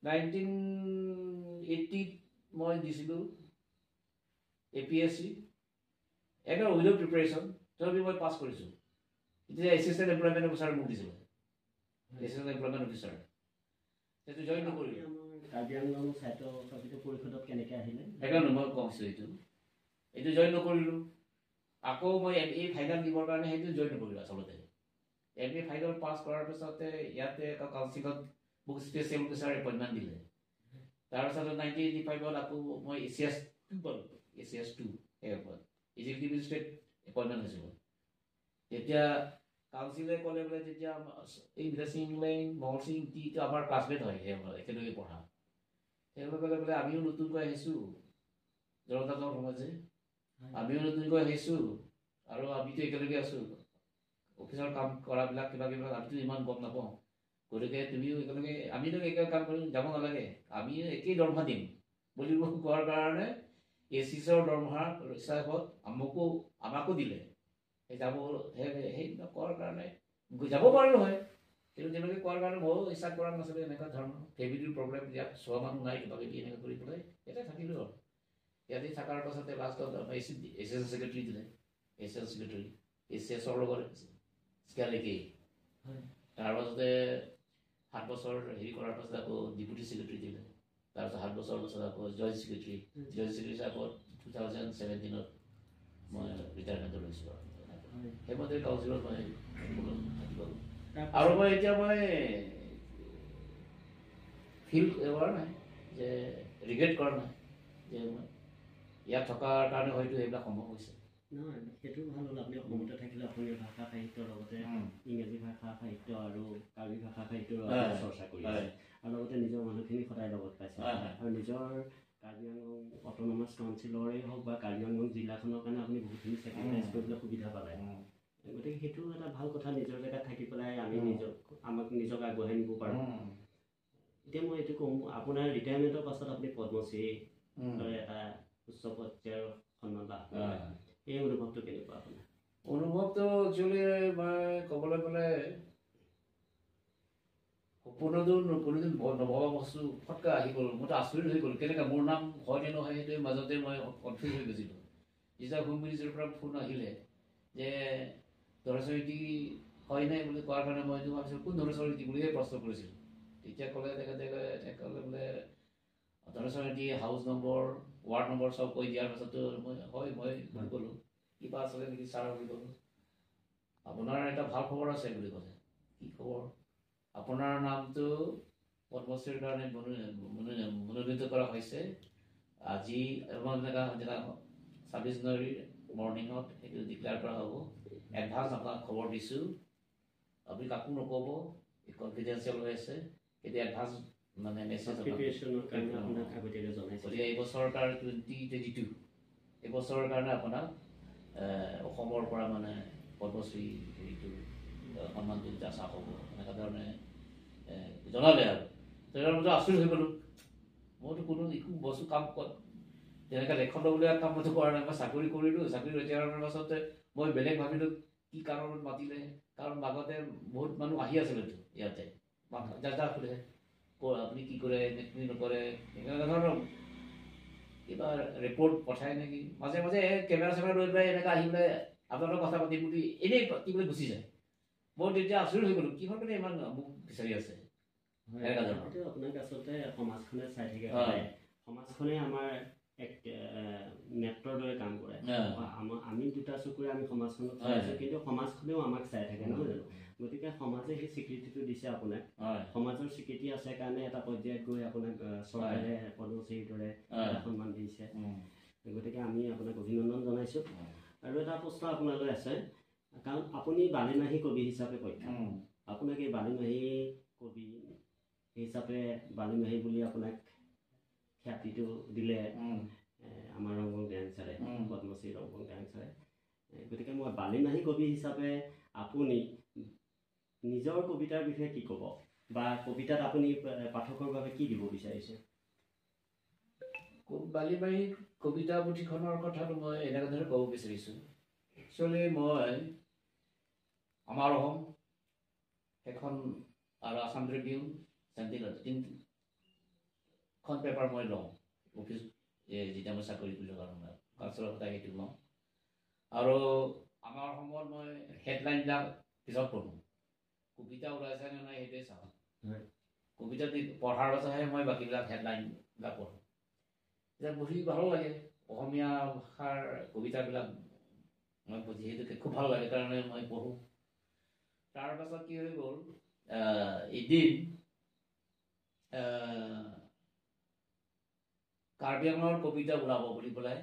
1980 মই দিছিলোঁ APSC একদম উইদাউট প্ৰিপাৰেশ্যন তথাপি মই পাছ কৰিছোঁ এতিয়া এছিষ্টেণ্ট এমপ্লয়মেণ্ট অফিচাৰ মোক দিছিলে এছিষ্টেণ্ট এমপ্লয়মেণ্ট অফিচাৰ সেইটো জইন নকৰিলোঁ কাৰ্বি আংলং ছাহিত্য সাহিত্য পৰিষদত কেনেকৈ আহিলে সেইকাৰণে মই কৈছোঁ এইটো জইন নকৰিলোঁ আকৌ মই MA ফাইনেল দিবৰ কাৰণে সেইটো জইন নকৰিলোঁ আচলতে MA ফাইনেল পাছ কৰাৰ পিছতে ইয়াতে কাউন্সিলত মোক স্পেচিয়েল অফিচাৰ এপইণ্টমেণ্ট দিলে তাৰপিছত 1985ত আকৌ মই ACS 2 পালোঁ ACS 2 এক্সিকিউটিভ ষ্টেট এপইণ্টমেণ্ট হৈছিলোঁ তেতিয়া কাউন্সিলে ক'লে বোলে তেতিয়া এই বিদেশিং মহল সিং টিটো আমাৰ ক্লাছমেট হয় একেলগে পঢ়া তেওঁলোকে ক'লে বোলে আমিও নতুনকৈ আহিছোঁ জনতা দল সময় যে আমিও নতুনকৈ আহিছোঁ আৰু আমিতো একেলগে আছোঁ অফিচৰ কাম কৰাবিলাক কিবা আমিতো ইমান গম নাপাওঁ গতিকে তুমিও একেলগে আমিতো একে কাম কৰি যাব নালাগে আমি একেই দৰমহা দিম বুলি কোৱাৰ কাৰণে ACSৰ দৰমহাৰ হিচাপত আমাকো দিলে সেই যাব সেই কোৱাৰ কাৰণে যাব পাৰিলোঁ হয় কিন্তু তেওঁলোকে কোৱাৰ কাৰণে ময়ো ইচ্ছা কৰা নাছিলে এনেকুৱা ধৰণৰ ফেমিলিৰ প্ৰব্লেম ইয়াত 6 মানুহ নাই কিবা কিবি এনেকৈ কৰি পেলাই ইয়াতে থাকিলোঁ আৰু ইয়াতে থকাৰ পাছতে লাষ্টত এছিষ্টেণ্ট ছেক্ৰেটাৰী দিলে এছিষ্টেণ্ট ছেক্ৰেটাৰী ACSৰ লগত একেই তাৰপাছতে 7 বছৰ হেৰি কৰাৰ পাছত আকৌ ডেপুটি ছেক্ৰেটাৰী দিলে তাৰপিছত 7 বছৰ পাছত আকৌ জইণ্ট ছেক্ৰেটাৰী আকৌ 2017ত মই ৰিটায়াৰমেণ্ট লৈছোঁ আৰু সেইমতে কাউন্সিলত মই থাকিব আৰু মই এতিয়া মই ফিল্ড এবাৰ নাই যে ৰিগ্ৰেট কৰা নাই যে মই ইয়াত থকাৰ কাৰণে হয়তো এইবিলাক সম্ভৱ হৈছে। নহয়, সেইটো ভাল হ'ল। আপুনি অসমতে থাকিলে অসমীয়া ভাষা সাহিত্যৰ লগতে ইংৰাজী ভাষা সাহিত্য আৰু কাৰ্বি ভাষা সাহিত্যৰ চৰ্চা কৰি আছে, আৰু লগতে নিজৰ মানুহখিনি সদায় লগত পাইছে, আৰু নিজৰ কাৰ্বি আংলং অট'নমাছ কাউন্সিলৰেই হওক বা কাৰ্বি আংলং জিলাখনৰ কাৰণে আপুনি বহুতখিনি চেক্ৰিফাইচ কৰিবলৈ সুবিধা পালে। গতিকে সেইটো এটা ভাল কথা, নিজৰ জেগাত থাকি পেলাই আমি নিজক আগবঢ়াই নিব পাৰোঁ। এতিয়া মই এইটো ক'ম, আপোনাৰ ৰিটায়াৰমেণ্টৰ পাছত আপুনি পদ্মশ্ৰী এটা উচ্চ পৰ্যায়ৰ সন্মান লাভ কৰে, এই অনুভৱটো কেনেকুৱা আপোনাৰ? অনুভৱটো একচুৱেলি মই ক'বলৈ গ'লে কোনোদিন নভবা বস্তু ফটকৈ আহি গ'ল। মইতো আচৰিত হৈ গ'ল, কেনেকৈ মোৰ নাম হয় নে নহয় সেইটোৱে মাজতে মই কনফিউজ হৈ গৈছিলোঁ। যেতিয়া হোম মিনিষ্টাৰৰ পৰা ফোন আহিলে যে ধনেশ্বৰ হয় নাই বুলি কোৱাৰ কাৰণে মইতো ভাবিছিলোঁ কোন ধনেশ্বৰ বুলিহে প্ৰশ্ন কৰিছিলোঁ। তেতিয়া ক'লে তেখেতে ক'লে বোলে Dhaneswar house number ward number চব কৈ দিয়াৰ পাছতো মই হয় বুলি ক'লোঁ। কিবা আছিলে নেকি ছাৰ বুলি ক'লোঁ। আপোনাৰ এটা ভাল খবৰ আছে বুলি ক'লে। কি খবৰ? আপোনাৰ নামটো পদ্মশ্ৰীৰ কাৰণে মনোনীত কৰা হৈছে। আজি 26 জানুৱাৰীৰ মৰ্ণিঙত সেইটো ডিক্লেয়াৰ কৰা হ'ব। এডভান্স আপোনাক খবৰ দিছোঁ, আপুনি কাকো নক'ব, কনফিডেঞ্চিয়েল হৈ আছে। সেইটো এডভান্স মানে মেছেজ গতিকে এইবছৰৰ কাৰণে 2022 এইবছৰৰ কাৰণে আপোনাক অসমৰ পৰা মানে পদ্মশ্ৰী হেৰিটো সন্মানটো আশা হ'ব, এনেকুৱা ধৰণে জনালে। আৰু তেওঁৰ মতে আচৰিত হৈ গ'লোঁ। মইতো কোনো একো বস্তু কাম তেনেকৈ লেখনবলগীয়া কাম মইতো কৰা নাই। মই চাকৰি কৰিলোঁ, চাকৰি ৰিটায়াৰৰ পাছতে মই বেলেগ ভাবিলোঁ কি কাৰণত মাতিলে, কাৰণ আগতে বহুত মানুহ আহি আছিলেতো ইয়াতে যাৰ সোধে আপুনি কি কৰে কি নকৰে, এনেকুৱা ধৰণৰ কিবা ৰিপৰ্ট পঠায় নেকি, মাজে মাজে কেমেৰা চেমেৰা লৈ পেলাই এনেকৈ আহি পেলাই আপোনালোকৰ কথা পাতিম বুলি এনেই পাতিবলৈ গুচি যায়। মই তেতিয়া আচৰিত হৈ গ'লোঁ, কিহৰ কাৰণে ইমান মোক বিচাৰি আছে। আপোনাক আচলতে সমাজখনে চাই থাকে, সমাজখনে আমাৰ এক নেটৰ দৰে কাম কৰে। আমি দুটা চকুৰে আমি সমাজখনক চাই আছোঁ, কিন্তু সমাজখনেও আমাক চাই থাকে, নহয় জানো? গতিকে সমাজে সেই স্বীকৃতিটো দিছে আপোনাক। সমাজৰ স্বীকৃতি আছে কাৰণে এটা পৰ্যায়ত গৈ আপোনাক চৰকাৰে পদ্মশ্ৰীৰ দৰে সন্মান দিছে। গতিকে আমি আপোনাক অভিনন্দন জনাইছোঁ। আৰু এটা প্ৰশ্ন আপোনালৈ আছে, কাৰণ আপুনি বালিমাহী কবি হিচাপে প্ৰখ্যাত। আপোনাক এই বালিমাহী কবি হিচাপে বালিমাহী বুলি আপোনাক খ্যাতিটো দিলে আমাৰ ৰংগং গ্ৰেণ্ড ছাৰে, পদ্মশ্ৰী ৰংগং গ্ৰেণ্ড ছাৰে। গতিকে মই বালিমাহী কবি হিচাপে আপুনি নিজৰ কবিতাৰ বিষয়ে কি ক'ব, বা কবিতাত আপুনি পাঠকৰ বাবে কি দিব বিচাৰিছে? বালিমাহী কবিতা পুথিখনৰ কথাটো মই এনেকুৱা ধৰণে ক'ব বিচাৰিছোঁ। একচুৱেলি মই আমাৰ অসম সেইখন আৰু আছাম ট্ৰিবিউন তিনিখন পেপাৰ মই লওঁ অফিচ যেতিয়া মই চাকৰি কৰি থকাৰ সময়ত কালচাৰৰ কথা সেইটো লওঁ। আৰু আমাৰ অসমত মই হেডলাইনবিলাক পিছত পঢ়োঁ, কবিতা ওলাইছে নে নাই সেইটোৱে চাওঁ। কবিতা পঢ়াৰ পাছতহে মই বাকীবিলাক হেডলাইনবিলাক পঢ়োঁ। এতিয়া পঢ়ি ভাল লাগে, অসমীয়া ভাষাৰ কবিতাবিলাক মই যিহেতুকে খুব ভাল লাগে কাৰণে মই পঢ়োঁ। তাৰ পাছত কি হৈ গ'ল, এদিন কাৰ্বি আংলঙৰ কবিতা ওলাব বুলি পেলাই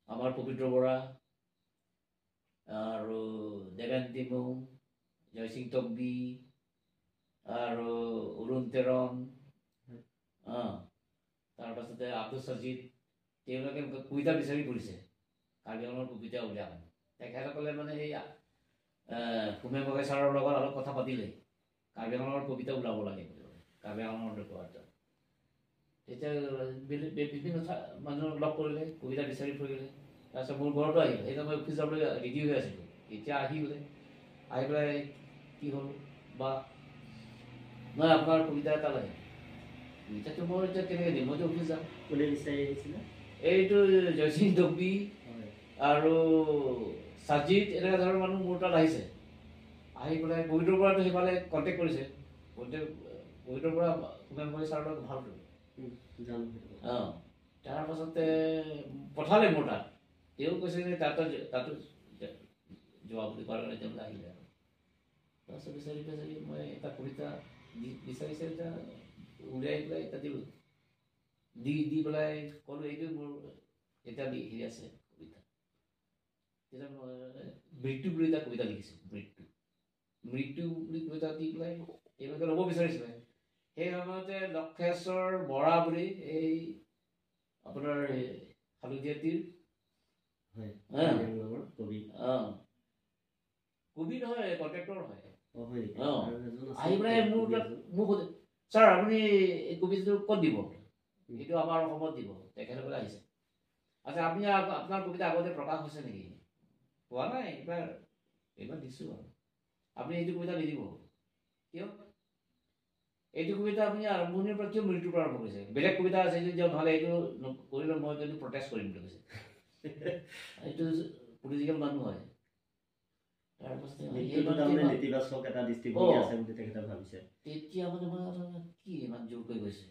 আমাৰ পবিত্ৰ বৰা আৰু দেৱেন ডিমু, জয়সিং তকবি আৰু অৰুণ তেৰণ, তাৰপাছতে আব্দুল সজিদ, তেওঁলোকে কবিতা বিচাৰি ফুৰিছে কাৰ্বি আংলঙৰ কবিতা উলিয়াব। তেখেতসকলে মানে সেই হোমে বগৈ ছাৰৰ লগত অলপ কথা পাতিলে, কাৰ্বি আংলঙৰ কবিতা ওলাব লাগে বুলি ক'লে, কাৰ্বি আংলঙৰ কবিতা। তেতিয়া বিভিন্ন মানুহক লগ কৰিলে, কবিতা বিচাৰি ফুৰিলে। তাৰপিছত মোৰ ঘৰতো আহিলে, এতিয়া মই অফিচ যাবলৈ ৰেডি হৈ আছিলোঁ। এতিয়া আহিলে, আহি পেলাই কি হ'ল বা নহয় আপোনাৰ কবিতা এটা লাগে। কবিতাটো মই এতিয়া কেনেকৈ দিম, মইতো অফিচ যাম। কোনে বিচাৰি আহিছিলে? এইটো জয়সিং তকবি আৰু সাজিদ এনেকুৱা ধৰণৰ মানুহ মোৰ তাত আহিছে। আহি পেলাই পবিত্ৰৰ পৰাতো সেইফালে কণ্টেক্ট কৰিছে, পবিত্ৰৰ পৰা হোমেন বগৈ ছাৰৰ লগত ভাল কৰিলে। তাৰপাছতে পঠালে মোৰ তাত, তেওঁ কৈছে যে তাতো যোৱা বুলি কোৱাৰ কাৰণে তেওঁলোকে আহিলে। আৰু তাৰপিছত বিচাৰি মই এটা কবিতা বিচাৰিছে, এটা উলিয়াই পেলাই তাতে দি দি পেলাই ক'লোঁ এইটো মোৰ এটা হেৰি আছে কবিতা। তেতিয়া মৃত্যু বুলি এটা কবিতা লিখিছোঁ। মৃত্যু বুলি কবিতা দি পেলাই এইভাগে ল'ব বিচাৰিছিলে। সেই সময়তে লক্ষেশ্বৰ বৰা বুলি এই আপোনাৰ হালধীয়া তীৰ কবি নহয়, কণ্ট্ৰেক্টৰ হয়। আহি পেলাই মোক ছাৰ আপুনি এই কবিতাটো ক'ত দিব? সেইটো আমাৰ অসমত দিব। তেখেতসকলে আহিছে। আচ্ছা আপুনি আপোনাৰ কবিতা আগতে প্ৰকাশ হৈছে নেকি? হোৱা নাই, এইবাৰ দিছোঁ আৰু। আপুনি এইটো কবিতা নিদিব কিয়? এইটো কবিতা আপুনি আৰম্ভণিৰ পৰা কিয় মৃত্যুৰ পৰা আৰম্ভ কৰিছে? বেলেগ কবিতা আছে যদি নহ'লে এইটো কৰিলে মই কিন্তু প্ৰটেষ্ট কৰিম বুলি কৈছে। এইটো পলিটিকেল মানুহ হয়। তেতিয়া মানে মই কি ইমান জোৰ কৰি গৈছে?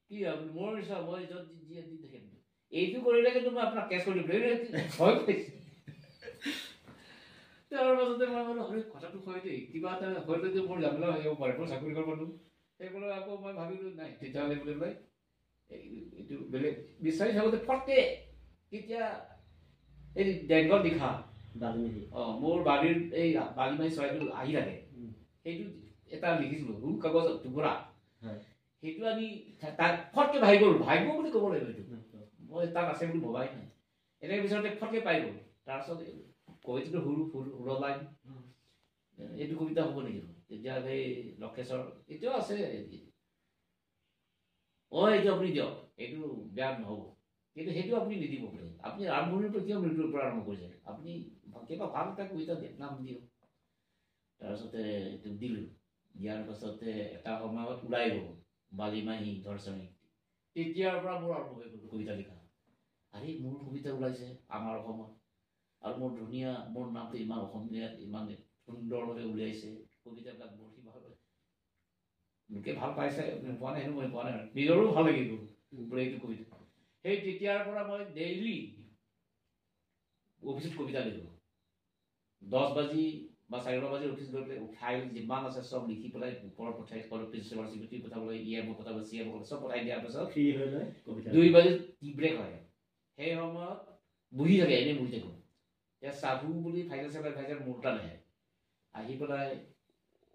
কি মোৰ ইচ্ছা মই য'ত যি দেখিম এইটো কৰিলে কিন্তু মই আপোনাক কেছ কৰি দিম। ভয় পাইছে। তাৰ পাছতে মই বোলো কথাটো হয় দেই, কিবা এটা হয়তো মোৰ জামিলা আহিব পাৰে, মোৰ চাকৰি কৰিব পাৰোঁ। সেইবোলে আকৌ মই ভাবিলোঁ নাই তেতিয়াহ'লে বোলে বোলে এইটো বেলেগ বিচাৰি থাকোঁতে ফটকে কেতিয়া এই ডেংগৰ দিখা মোৰ বাৰীৰ এই বালিমাহী চৰাইটো আহি থাকে, সেইটো এটা লিখিছিলোঁ সৰু কাগজ টুকুৰা। সেইটো আনি তাক ফটকে ভাগি গ'ল। ভাগ্য বুলি ক'ব লাগিব। এইটো মই তাত আছে বুলি ভবাই নাই। এনেকৈ বিচাৰোঁতে ফটকে পাই গ'ল। তাৰপিছত কবিতাটো সৰু লাইন এইটো কবিতা হ'ব নেকি? তেতিয়া সেই লক্ষেশ্বৰ এতিয়াও আছে। এইটো আপুনি দিয়ক, এইটো বেয়া নহ'ব, কিন্তু সেইটো আপুনি নিদিব বোলে। আপুনি আৰম্ভণিৰ পৰা কিয় মৃত্যুৰ পৰা আৰম্ভ কৰিছে? আপুনি কিবা ভাল এটা কবিতা নাম দিয়ক। তাৰপিছতে এইটো দিলোঁ। দিয়াৰ পাছতে এটা সময়ত ওলাই গ'ল বালিমাহী ধৰ্ষণী। তেতিয়াৰ পৰা মোৰ আৰম্ভ হৈ গ'ল কবিতা লিখা। আৰে মোৰ কবিতা ওলাইছে আমাৰ অসমত, আৰু মোৰ ধুনীয়া, মোৰ নামটো ইমান অসমীয়াত ইমান সুন্দৰভাৱে উলিয়াইছে। কবিতাবিলাক বহি ভাল লোকে ভাল পাইছে, পোৱা নাই মই পোৱা নাই, নিজৰো ভাল লাগি গ'ল এইটো কবিতা। সেই তেতিয়াৰ পৰা মই ডেইলি অফিচত কবিতা লিখোঁ। 10 বাজি বা 4 বাজি অফিচ গৈ পেলাই ফাইল যিমান আছে চব লিখি পেলাই ওপৰত পঠাই প্ৰিন্সিপাল ছেক্ৰেটাৰী পঠাবলৈ, ইএমঅ পঠাবলৈ, চিএমঅ পঠাবলৈ, চব পঠাই দিয়াৰ পাছত 2 বাজি টি ব্ৰেক হয়। সেই সময়ত বহি থাকে, এনেই বহি থাকোঁ। এতিয়া চাহু বুলি ফাইনেন্স এডভাইজাৰ মোৰ তাত আহে। আহি পেলাই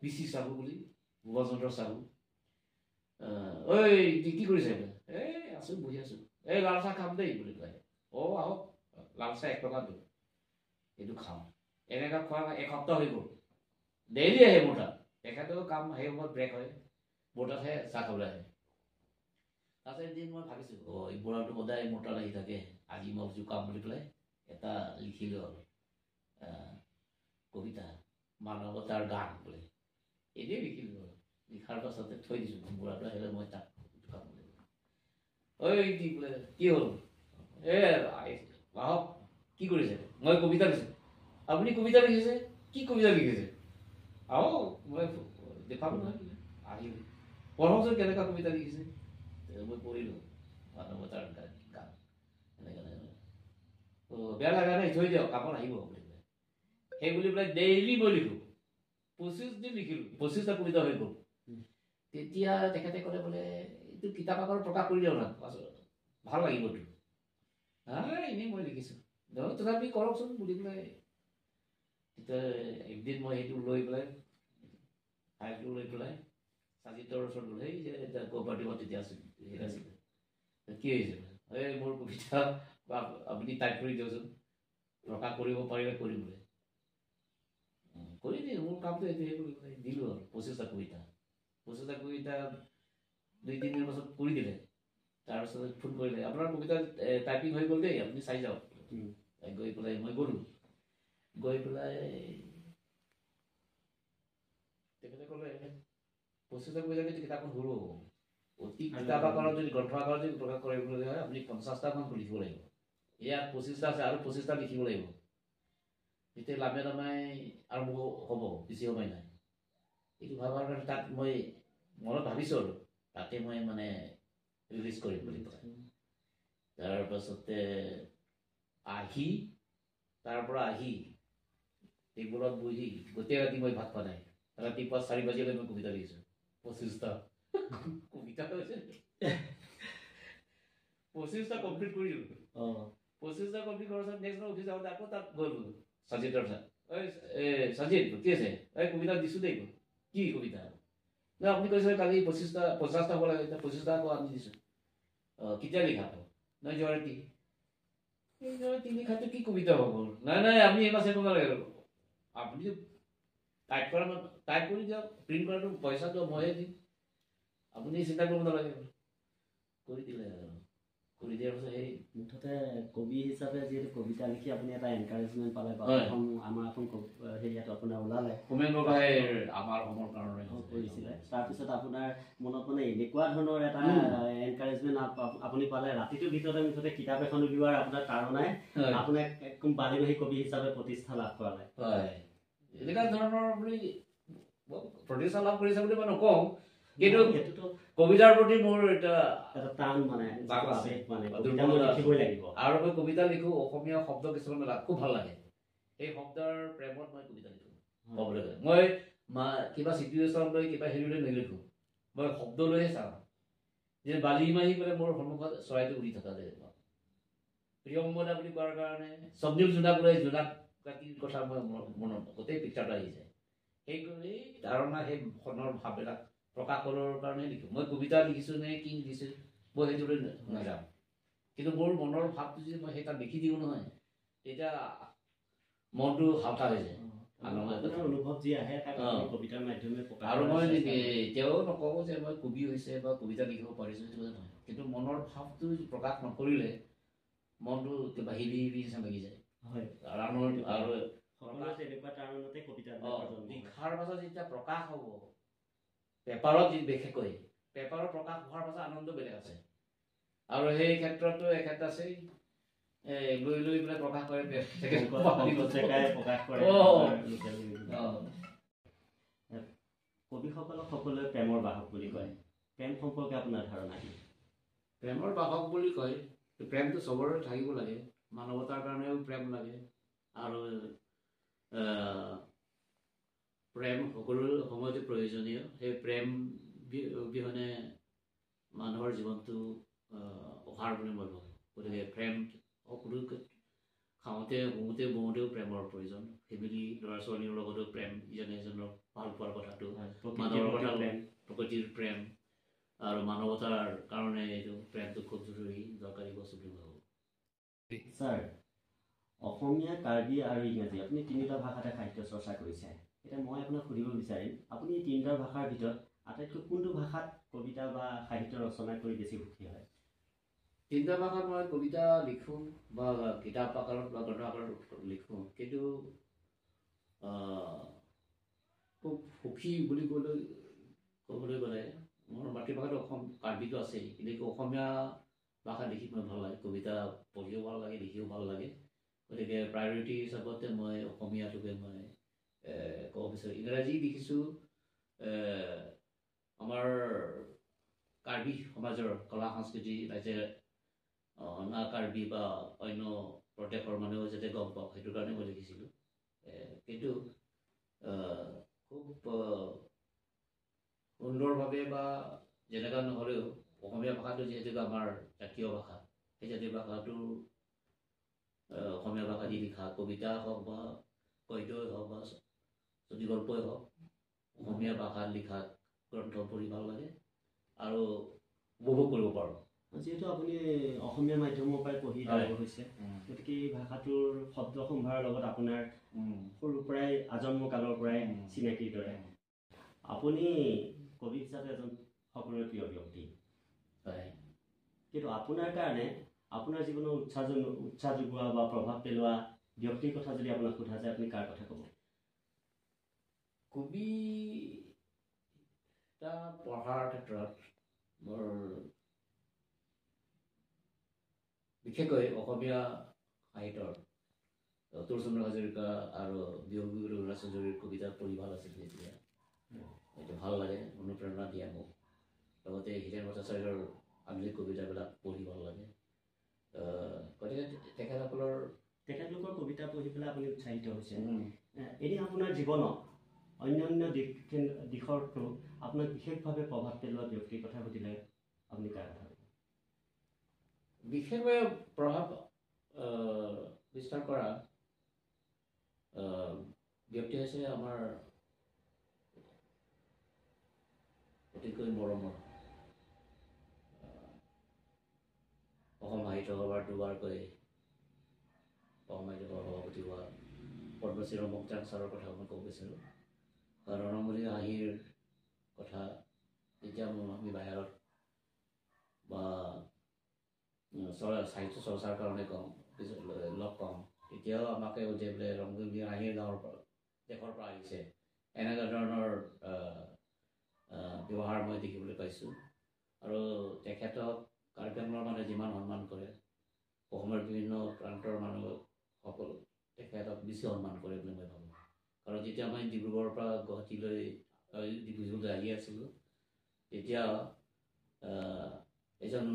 পিচি চাহু বুলি ভুৱনচন্দ্ৰ চাহু, ঐ কি কৰিছে? আছোঁ বহি আছোঁ। লাল চাহ খাম দেই বুলি কয়। আহক লাল চাহ 1 টকা দিওঁ, এইটো খাওঁ। এনেকুৱা খোৱা 1 সপ্তাহ হৈ গ'ল। ডেইলি আহে মোৰ তাত। তেখেতেও কাম সেই সময়ত ব্ৰেক হয়, মোৰ তাতহে চাহ খাবলৈ আহে। তাৰপিছত এদিন মই ভাবিছোঁ এই বুঢ়াটো সদায় মোৰ তাত আহি থাকে, আজি মই জোকাম বুলি পেলাই এটা লিখিলোঁ আৰু কবিতা মানৱতাৰ গান বোলে। এনেই লিখিলোঁ আৰু লিখাৰ পাছতে থৈ দিছোঁ। বুঢ়াটো আহিলে মই তাক জোকাম বুলি কি বোলে কি হ'ল? আহক কি কৰিছে? মই কবিতা লিখিছোঁ। আপুনি কবিতা লিখিছে? কি কবিতা লিখিছে? আহক মই দেখাব নহয়। আহিল পঢ়কচোন কেনেকুৱা কবিতা লিখিছে। মই পঢ়িলোঁ মানৱতাৰ গান। বেয়া লগা নাই, থৈ দিয়ক, কামত আহিব বুলি পেলাই। সেই বুলি পেলাই ডেইলি মই লিখোঁ। 25 দিন লিখিলোঁ, 25টা কবিতা হৈ গ'ল। তেতিয়া তেখেতে ক'লে বোলে এইটো কিতাপ আকাৰত প্ৰকাশ কৰি দিয়ক না, ভাল লাগিব তোৰ। এনেই মই লিখিছোঁ, তথাপি কৰকচোন বুলি পেলাই। তেতিয়া একদিন মই সেইটো লৈ পেলাই ফাইলটো লৈ পেলাই চাজিতৰ ওচৰত গ'লো। সেই যে কোঅপাৰেটিভত তেতিয়া আছিলে, কি হৈছে? মোৰ কবিতা আপুনি টাইপ কৰি দিয়কচোন, প্ৰকাশ কৰিব পাৰিলে কৰিবলৈ। কৰি দিওঁ, মোৰ কামটো এইটোহে কৰি পেলাই দিলোঁ আৰু 25টা কবিতা। 25টা কবিতা 2-3 দিনৰ পাছত কৰি দিলে। তাৰপিছত ফোন কৰিলে, আপোনাৰ কবিতা টাইপিং হৈ গ'ল দেই, আপুনি চাই যাওক। গৈ পেলাই মই গ'লোঁ। গৈ পেলাই তেখেতে ক'লে 25টা কবিতা যদি কিতাপখন সৰু হ'ব, অতি কিতাপ আকাৰত যদি গ্ৰন্থ আকাৰত যদি প্ৰকাশ কৰিবলৈ হয় আপুনি 50টামান লিখিব লাগিব। ইয়াত 25টা আছে আৰু 25টা লিখিব লাগিব। তেতিয়া লামে লামে আৰম্ভ হ'ব, বেছি সময় নাই। এইটো ভাবাৰ কাৰণে তাত মই মনত ভাবিছোঁ আৰু তাতে মই মানে ৰিলিজ কৰিম বুলি পেলাই। তাৰপাছতে তাৰ পৰা আহি টেবুলত বহি গোটেই ৰাতি মই ভাত খোৱা নাই। ৰাতিপুৱা 4 বাজিলৈ মই কবিতা লিখিছোঁ। 25টা কবিতা 25টা কমপ্লিট কৰি দিলোঁ 25টা কমপ্লিট কৰাৰ পিছত নেক্সট অফিচ যাওঁতে আকৌ তাত গ'লো সঞ্জিতৰ তাত সঞ্জিত কি আছে কবিতা দিছোঁ দেই কি কবিতা না আপুনি কৈছে কালি 50টা হ'ব লাগে 50টা আকৌ আমি দিছোঁ কেতিয়া লিখা হ'ব নাই জয়ন্তী লিখাটো কি কবিতা হ'ব নাই আপুনি এই মাছে ক'ব লাগে আপুনি টাইপ কৰি দিয়ক প্ৰিণ্ট কৰাটো পইচাটো ময়ে দিম আপুনি চিন্তা কৰিব নালাগে কৰি দিলে কৰি দিয়াৰ পিছত সেই মুঠতে কবি হিচাপে যিহেতু কবিতা লিখি আপুনি এটা এনকাৰেজমেণ্ট পালে বা আমাৰ এখন হেৰিয়াত আপোনাৰ ওলালে হোমেন বৰগোহাঁই আমাৰ অসমৰ কাৰণে কৰিছিলে তাৰপিছত আপোনাৰ মনত মানে এনেকুৱা ধৰণৰ এটা এনকাৰেজমেণ্ট আপুনি পালে ৰাতিটোৰ ভিতৰতে মুঠতে কিতাপ এখন উলিওৱাৰ আপোনাৰ তাৰণাই আপোনাক একদম বালিবাহী কবি হিচাপে প্ৰতিষ্ঠা লাভ কৰালে হয় এনেকুৱা ধৰণৰ আপুনি প্ৰতিষ্ঠা লাভ কৰিছে বুলি মই নকওঁ কিন্তু কবিতাৰ প্ৰতি মোৰ এটা টান মানে লিখিবই লাগিব আৰু মই কবিতা লিখো অসমীয়া শব্দ কিছুমান খুব ভাল লাগে সেই শব্দৰ প্ৰেমত মই কবিতা লিখো ক'বলৈ গ'লে মই কিবা চিটুৱেশ্যন লৈ কিবা হেৰি লৈ নিলিখো মই শব্দ লৈহে চাওঁ যে বালি মাহি পেলাই মোৰ সন্মুখত চৰাইটো উৰি থকা যায় প্ৰিয়ম্বদা বুলি কোৱাৰ কাৰণে স্বপ্নীল জোনাক লৈ জোনাক কাটিৰ কথা মই মনত গোটেই পিকচাৰটো আহি যায় সেই কৰি ধাৰণা সেই মনৰ ভাৱবিলাক প্ৰকাশ কৰাৰ কাৰণে লিখোঁ মই কবিতা লিখিছোঁ নে কি লিখিছোঁ মই সেইটোলৈ নাযাওঁ কিন্তু মোৰ মনৰ ভাৱটো যদি মই সেই তাত লিখি দিওঁ নহয় তেতিয়া মনটো হালকা হৈ যায় অনুভৱ যি আহে কবিতাৰ মাধ্যমে আৰু মই এতিয়াও নকওঁ যে মই কবি হৈছে বা কবিতা লিখিব পাৰিছোঁ সেইটো নহয় কিন্তু মনৰ ভাৱটো প্ৰকাশ নকৰিলে মনটো কিবা হিলি নিচিনা লাগি যায় হয় আৰু লিখাৰ পাছত যেতিয়া প্ৰকাশ হ'ব পেপাৰত বিশেষকৈ পেপাৰত প্ৰকাশ হোৱাৰ পাছত আনন্দ বেলেগ আছে আৰু সেই ক্ষেত্ৰতো এখেত আছেই লৈ লৈ পেলাই প্ৰকাশ কৰে কবিসকলক সকলোৱে প্ৰেমৰ বাহক বুলি কয় প্ৰেম সম্পৰ্কে আপোনাৰ ধাৰণা কি প্ৰেমৰ বাহক বুলি কয় প্ৰেমটো চবৰে থাকিব লাগে মানৱতাৰ কাৰণেও প্ৰেম লাগে আৰু প্ৰেম সকলো সময়তে প্ৰয়োজনীয় সেই প্ৰেম অবিহনে মানুহৰ জীৱনটো অসাৰ বুলি মই ভাবোঁ গতিকে প্ৰেম সকলো খাওঁতে শুওঁতে বওঁতেও প্ৰেমৰ প্ৰয়োজন ফেমিলি ল'ৰা ছোৱালীৰ লগতো প্ৰেম ইজনে সিজনক ভাল পোৱাৰ কথাটো মানুহৰ কথা প্ৰকৃতিৰ প্ৰেম আৰু মানৱতাৰ কাৰণে এইটো প্ৰেমটো খুব জৰুৰী দৰকাৰী বস্তু বুলি ভাবোঁ ছাৰ অসমীয়া কাৰ্বি আৰু ইংৰাজী আপুনি তিনিটা ভাষাতে সাহিত্য চৰ্চা কৰিছে এতিয়া মই আপোনাক সুধিব বিচাৰিম আপুনি এই তিনিটা ভাষাৰ ভিতৰত আটাইতকৈ কোনটো ভাষাত কবিতা বা সাহিত্য ৰচনা কৰি বেছি সুখী হয় তিনিটা ভাষাত মই কবিতা লিখোঁ বা কিতাপ আকাৰত বা গ্ৰন্থ আকাৰত লিখোঁ কিন্তু খুব সুখী বুলি ক'বলৈ গ'লে মোৰ মাতৃভাষাটো কাৰ্বিটো আছেই কিন্তু অসমীয়া ভাষা লিখি মই ভাল লাগে কবিতা পঢ়িও ভাল লাগে লিখিও ভাল লাগে গতিকে প্ৰায়ৰিটি হিচাপতে মই অসমীয়াটোকে মই ক'ব বিচাৰোঁ ইংৰাজী লিখিছোঁ আমাৰ কাৰ্বি সমাজৰ কলা সংস্কৃতি ৰাইজে অনা কাৰ্বি বা অন্য প্ৰদেশৰ মানুহেও যাতে গম পাওক সেইটো কাৰণে মই লিখিছিলোঁ কিন্তু খুব সুন্দৰভাৱে বা যেনেকুৱা নহ'লেও অসমীয়া ভাষাটো যিহেতু আমাৰ জাতীয় ভাষা সেই জাতীয় ভাষাটো অসমীয়া ভাষা দি লিখা কবিতা হওক বা গদ্যই হওক বা চুটি গল্পই হওক অসমীয়া ভাষাত লিখা গ্ৰন্থ পঢ়ি ভাল লাগে আৰু উপভোগ কৰিব পাৰোঁ যিহেতু আপুনি অসমীয়া মাধ্যমৰ পৰাই পঢ়ি ডাঙৰ হৈছে গতিকে এই ভাষাটোৰ শব্দ সম্ভাৰৰ লগত আপোনাৰ সৰুৰ পৰাই আজন্ম কালৰ পৰাই চিনাকিৰ দৰে আপুনি কবি হিচাপে এজন সকলোৰে প্ৰিয় ব্যক্তি হয় কিন্তু আপোনাৰ কাৰণে আপোনাৰ জীৱনৰ উৎসাহ যোগোৱা বা প্ৰভাৱ পেলোৱা ব্যক্তিৰ কথা যদি আপোনাক সোধা যায় আপুনি কাৰ কথা ক'ব কবিতা পঢ়াৰ ক্ষেত্ৰত মোৰ বিশেষকৈ অসমীয়া সাহিত্যৰ অতুলচন্দ্ৰ হাজৰিকা আৰু বিহগুৰি ৰঘুনাথ চৌধুৰীৰ কবিতা পঢ়ি ভাল আছিল তেতিয়া এইটো ভাল লাগে অনুপ্ৰেৰণা দিয়া মোক লগতে হীৰেণ ভট্টাচাৰ্যৰ আধুনিক কবিতাবিলাক পঢ়ি ভাল লাগে গতিকে তেখেতলোকৰ কবিতা পঢ়ি পেলাই আপুনি উৎসাহিত হৈছে এনে আপোনাৰ জীৱনত অন্যান্য দিশতো আপোনাক বিশেষভাৱে প্ৰভাৱ পেলোৱা ব্যক্তিৰ কথা সুধিলে আপুনি কাৰ কথা ক'ব বিশেষভাৱে প্ৰভাৱ বিস্তাৰ কৰা ব্যক্তি হৈছে আমাৰ অতিকৈ মৰমৰ অসম সাহিত্য সভাৰ দুবাৰকৈ অসম সাহিত্য সভাৰ সভাপতি হোৱা পদ্মশ্ৰী ৰমকজান ছাৰৰ কথা মই ক'ব বিচাৰোঁ। কাৰণ ৰণমূলি হাঁহিৰ কথা যেতিয়া আমি বাহিৰত বা সাহিত্য চৰ্চাৰ কাৰণে কওঁ লগ পাওঁ, তেতিয়াও আমাকে সুধে বোলে ৰংমূলি হাঁহিৰ গাঁৱৰ পৰা দেশৰ পৰা আহিছে, এনেকুৱা ধৰণৰ ব্যৱহাৰ মই দেখিবলৈ পাইছোঁ। আৰু তেখেতক কাৰ্বি আংলঙৰ মানুহে যিমান সন্মান কৰে, অসমৰ বিভিন্ন প্ৰান্তৰ মানুহসকল তেখেতক বেছি সন্মান কৰে বুলি মই ভাবোঁ। কাৰণ যেতিয়া মই ডিব্ৰুগড়ৰ পৰা গুৱাহাটীলৈ ডিব্ৰুগড়লৈ আহি আছিলোঁ, তেতিয়া এজন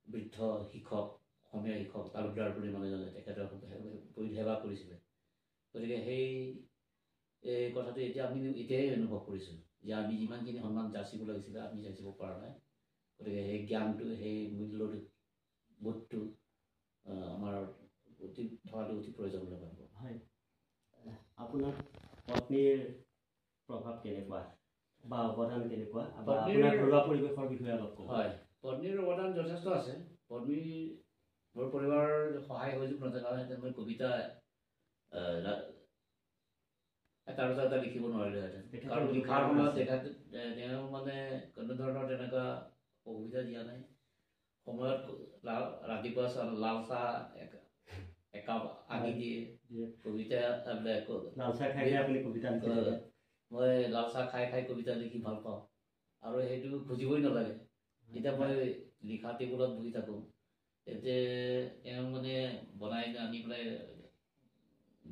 বৃদ্ধ শিক্ষক, অসমীয়া শিক্ষক তালুকদাৰ বুলি মানুহজনে তেখেতৰ সেৱা কৰিছিলে। গতিকে সেই কথাটো এতিয়া আমি এতিয়াই অনুভৱ কৰিছোঁ যে আমি যিমানখিনি সন্মান যাচিব লাগিছিলে আমি যাচিব পৰা নাই। গতিকে সেই জ্ঞানটো, সেই মূল্যটো, বোধটো আমাৰ থকাটো অতি প্ৰয়োজন বুলি ভাবোঁ। হয়, আপোনাৰ পত্নীৰ প্ৰভাৱ কেনেকুৱা বা অৱদান কেনেকুৱা, আপোনাৰ ঘৰুৱা পৰিৱেশৰ বিষয়ে অলপ ক'ব। হয়, পত্নীৰ অৱদান যথেষ্ট আছে। পত্নী মোৰ পৰিবাৰৰ সহায় সহযোগ নথকাহেঁতেন মই কবিতা এটা লিখিব নোৱাৰিলোহেঁতেন। কাৰণ লিখাৰ সময়ত তেওঁ মানে কোনো ধৰণৰ তেনেকুৱা অসুবিধা দিয়া নাই। সময়ত ৰাতিপুৱা লাল চাহ একাপ আনি দিয়ে, কবিতা মই লাল চাহ খাই খাই কবিতা লিখি ভাল পাওঁ আৰু সেইটো খুজিবই নালাগে। যেতিয়া মই লিখা টেবুলত বহি থাকোঁ, তেতিয়া তেওঁ মানে বনাই আনি পেলাই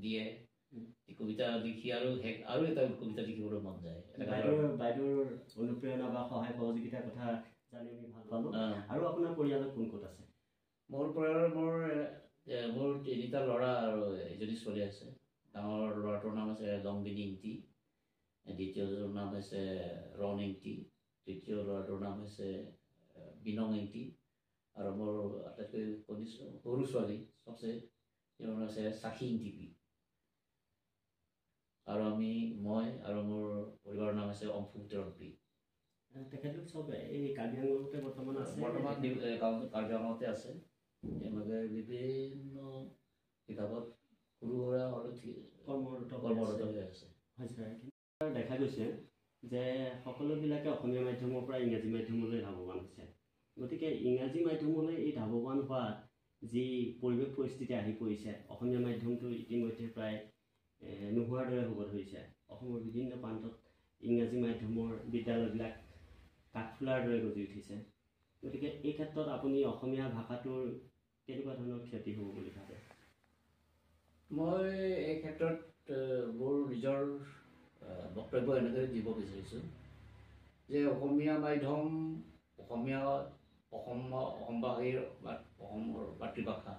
দিয়ে কবিতা লিখি, আৰু এটা কবিতা লিখিবলৈ মন যায়। বাইদেউৰ অনুপ্ৰেৰণা বা সহায় সহযোগিতাৰ কথা জানি আমি ভাল পালোঁ। আৰু আপোনাৰ পৰিয়ালত কোন ক'ত আছে? মোৰ পৰিয়ালৰ মোৰ 3টা ল'ৰা আৰু এজনী ছোৱালী আছে। ডাঙৰ ল'ৰাটোৰ নাম আছে লংবিনী ইংতি, দ্বিতীয়টোৰ নাম হৈছে ৰণ ইংতি, তৃতীয় ল'ৰাটোৰ নাম হৈছে বিনং ইংতি, আৰু মোৰ আটাইতকৈ সৰু ছোৱালী চবচে তেওঁৰ নাম আছে চাখি ইংতিপি। আৰু মই আৰু মোৰ পৰিবাৰৰ নাম আছে অম্ফুতৰপি। তেখেতলোক চব এই কাৰ্বি আংলঙতে বৰ্তমান কাৰ্বি আংলঙতে আছে। তেওঁলোকে বিভিন্ন বিভাগত সৰু সুৰা কৰ্মৰত হৈ আছে। হয় ছাৰ, দেখা গৈছে যে সকলোবিলাকে অসমীয়া মাধ্যমৰ পৰা ইংৰাজী মাধ্যমলৈ ধাৱমান হৈছে। গতিকে ইংৰাজী মাধ্যমলৈ এই ধাৱমান হোৱাত যি পৰিৱেশ পৰিস্থিতি আহি পৰিছে, অসমীয়া মাধ্যমটো ইতিমধ্যে প্ৰায় নোহোৱাৰ দৰে হ'ব ধৰিছে। অসমৰ বিভিন্ন প্ৰান্তত ইংৰাজী মাধ্যমৰ বিদ্যালয়বিলাক কাঠফুলাৰ দৰে গঢ়ি উঠিছে। গতিকে এই ক্ষেত্ৰত আপুনি অসমীয়া ভাষাটোৰ কেনেকুৱা ধৰণৰ ক্ষতি হ'ব বুলি ভাবে? মই এই ক্ষেত্ৰত মোৰ নিজৰ বক্তব্য এনেদৰে দিব বিচাৰিছোঁ যে অসমীয়া মাধ্যম, অসমবাসীৰ অসমৰ মাতৃভাষা,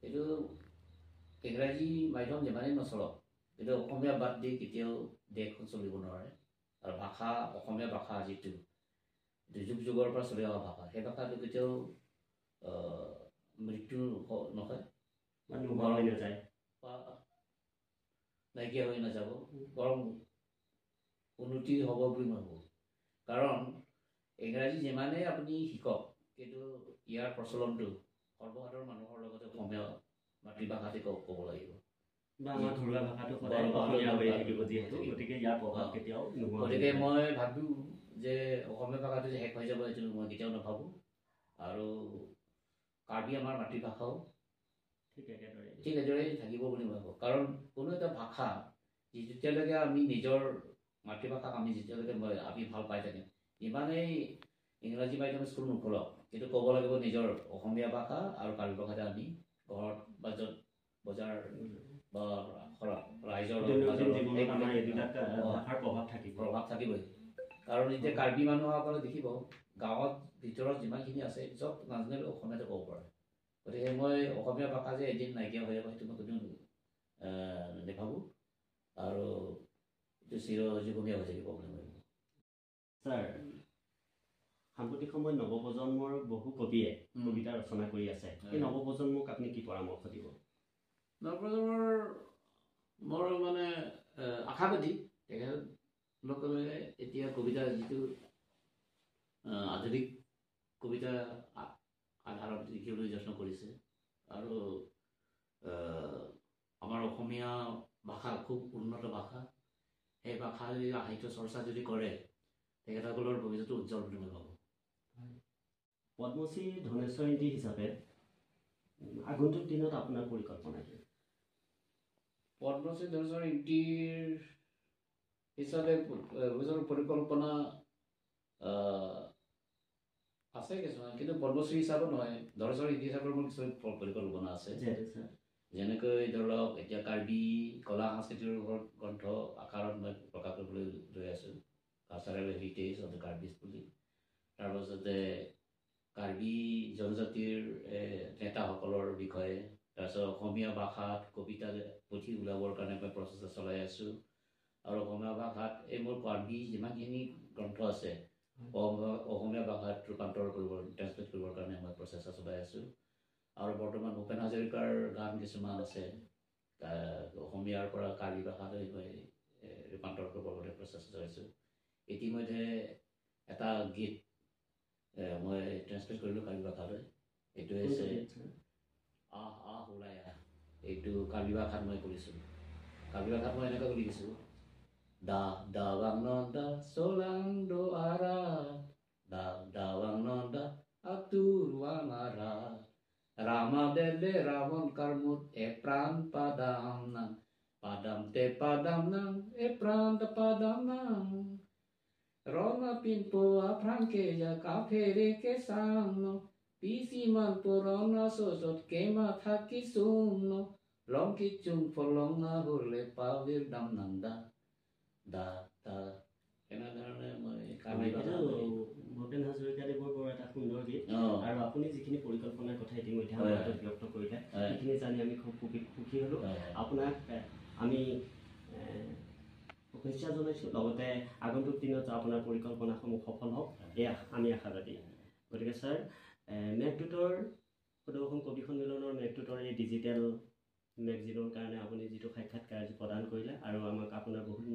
এইটো ইংৰাজী মাধ্যম যিমানেই নচলক, কিন্তু অসমীয়া বাদ দি কেতিয়াও দেশখন চলিব নোৱাৰে। আৰু ভাষা, অসমীয়া ভাষা যিটো যুগ যুগৰ পৰা চলি অহা ভাষা, সেই ভাষাটো কেতিয়াও মৃত্যু নহয় বা নাইকিয়া হৈ নাযাব, বৰং উন্নতি হ'ব বুলি মই ভাবোঁ। কাৰণ ইংৰাজী যিমানেই আপুনি শিকক, কিন্তু ইয়াৰ প্ৰচলনটো সৰ্বসাধাৰণ মানুহৰ লগতে অসমীয়া মাতৃভাষাতে ক'ব লাগিব। গতিকে মই ভাবোঁ যে অসমীয়া ভাষাটো যে শেষ হৈ যাব, এইটো মই কেতিয়াও নাভাবোঁ। আৰু কাৰ্বি আমাৰ মাতৃভাষাও ঠিক একেদৰে থাকিব বুলি ভাবোঁ। কাৰণ কোনো এটা ভাষা যেতিয়ালৈকে আমি নিজৰ মাতৃভাষাক আমি ভাল পাই থাকিম, ইমানেই ইংৰাজী মাধ্যম স্কুল নোখোলক, কিন্তু ক'ব লাগিব নিজৰ অসমীয়া ভাষা আৰু কাৰ্বি ভাষাতে আমি ঘৰত বা বজাৰ বা ৰাইজৰ প্ৰভাৱ থাকিবই। কাৰণ এতিয়া কাৰ্বি মানুহসকলে দেখিব গাঁৱত ভিতৰত যিমানখিনি আছে চব নাজানিলেও অসমীয়াতে ক'ব পাৰে। গতিকে মই অসমীয়া ভাষা যে এদিন নাইকিয়া হৈ যাব সেইটো মই কোনো নাভাবোঁ, আৰু এইটো চিৰ জীৱনীয় হৈ থাকিব বুলি ভাবোঁ। ছাৰ, সাম্প্ৰতিক সময়ত নৱপ্ৰজন্মৰ বহু কবিয়ে কবিতা ৰচনা কৰি আছে এই নৱপ্ৰজন্মক আপুনি কি পৰামৰ্শ দিব নৱপ্ৰজন্মৰ মোৰ মানে আশাবাদী তেখেতলোকে এতিয়া কবিতা যিটো আধুনিক কবিতা আধাৰত লিখিবলৈ যত্ন কৰিছে আৰু আমাৰ অসমীয়া ভাষা খুব উন্নত ভাষা সেই ভাষা যদি সাহিত্য চৰ্চা যদি কৰে তেখেতসকলৰ ভৱিষ্যতটো উজ্জ্বল বুলি মই ভাবোঁ পদ্মশ্ৰী ধনেশ্বৰ ইন্দি হিচাপে আগন্তুক দিনত আপোনাৰ পৰিকল্পনা কি পদ্মশ্ৰী ধনেশ্বৰ ইন্দিৰ হিচাপে ভৱিষ্যতৰ পৰিকল্পনা আছে কিছুমান কিন্তু পদ্মশ্ৰী হিচাপে নহয় ধনেশ্বৰ ইন্দি হিচাপে মোৰ কিছুমান পৰিকল্পনা আছে যেনেকৈ ধৰি লওক এতিয়া কাৰ্বি কলা সংস্কৃতিৰ ওপৰত গ্ৰন্থ আকাৰত মই প্ৰকাশ কৰিবলৈ লৈ আছোঁ কালচাৰেল হেৰিটেজ অফ দ্য কাৰ্বিজ বুলি তাৰপাছতে কাৰ্বি জনজাতিৰ নেতাসকলৰ বিষয়ে তাৰপিছত অসমীয়া ভাষাত কবিতা পুথি ওলাবৰ কাৰণে মই প্ৰচেষ্টা চলাই আছোঁ আৰু অসমীয়া ভাষাত এই মোৰ কাৰ্বি যিমানখিনি গ্ৰন্থ আছে অসমীয়া ভাষাত ৰূপান্তৰ ট্ৰেন্সলেট কৰিবৰ কাৰণে মই প্ৰচেষ্টা চলাই আছোঁ আৰু বৰ্তমান ভূপেন হাজৰিকাৰ গান কিছুমান আছে অসমীয়াৰ পৰা কাৰ্বি ভাষালৈ মই ৰূপান্তৰ কৰিবৰ বাবে প্ৰচেষ্টা চলাইছোঁ ইতিমধ্যে এটা গীত মই ট্ৰেন্সলেট কৰিলোঁ কাৰ্বি ভাষালৈ এইটো হৈছে আহ আহ ওলাই আহ এইটো কাৰ্বি ভাষাত মই কৰিছোঁ কাৰ্বি ভাষাত মই এনেকৈ লিখিছোঁ Da dawang nonda solang do arat Da dawang nonda atur wamara Rama dele rawon karmut pran padam nang Padam te padam nang pran te padam nang Roma pinpo apranke ja kafere ke samno Pisi man purona sosot kema thaki sumno Long kichung polonga hule pavir dam nanda এনেধৰণে মই ভূপেন হাজৰিকাদেৱৰ বৰ এটা সুন্দৰ গীত আৰু আপুনি যিখিনি পৰিকল্পনাৰ কথা ইতিমধ্যে ব্যক্ত কৰিলে সেইখিনি জানি আমি খুব সুখী হ'লোঁ আপোনাক আমি শুভেচ্ছা জনাইছোঁ লগতে আগন্তুক দিনত আপোনাৰ পৰিকল্পনাসমূহ সফল হওক এয়া আমি আশাবাদী গতিকে ছাৰ মেঘদূতৰ সদৌ কবি সন্মিলনৰ মেঘদূতৰ এই ডিজিটেল মেগজিনৰ কাৰণে আপুনি যিটো সাক্ষাৎকাৰ প্ৰদান কৰিলে আৰু আমাক আপোনাৰ বহুত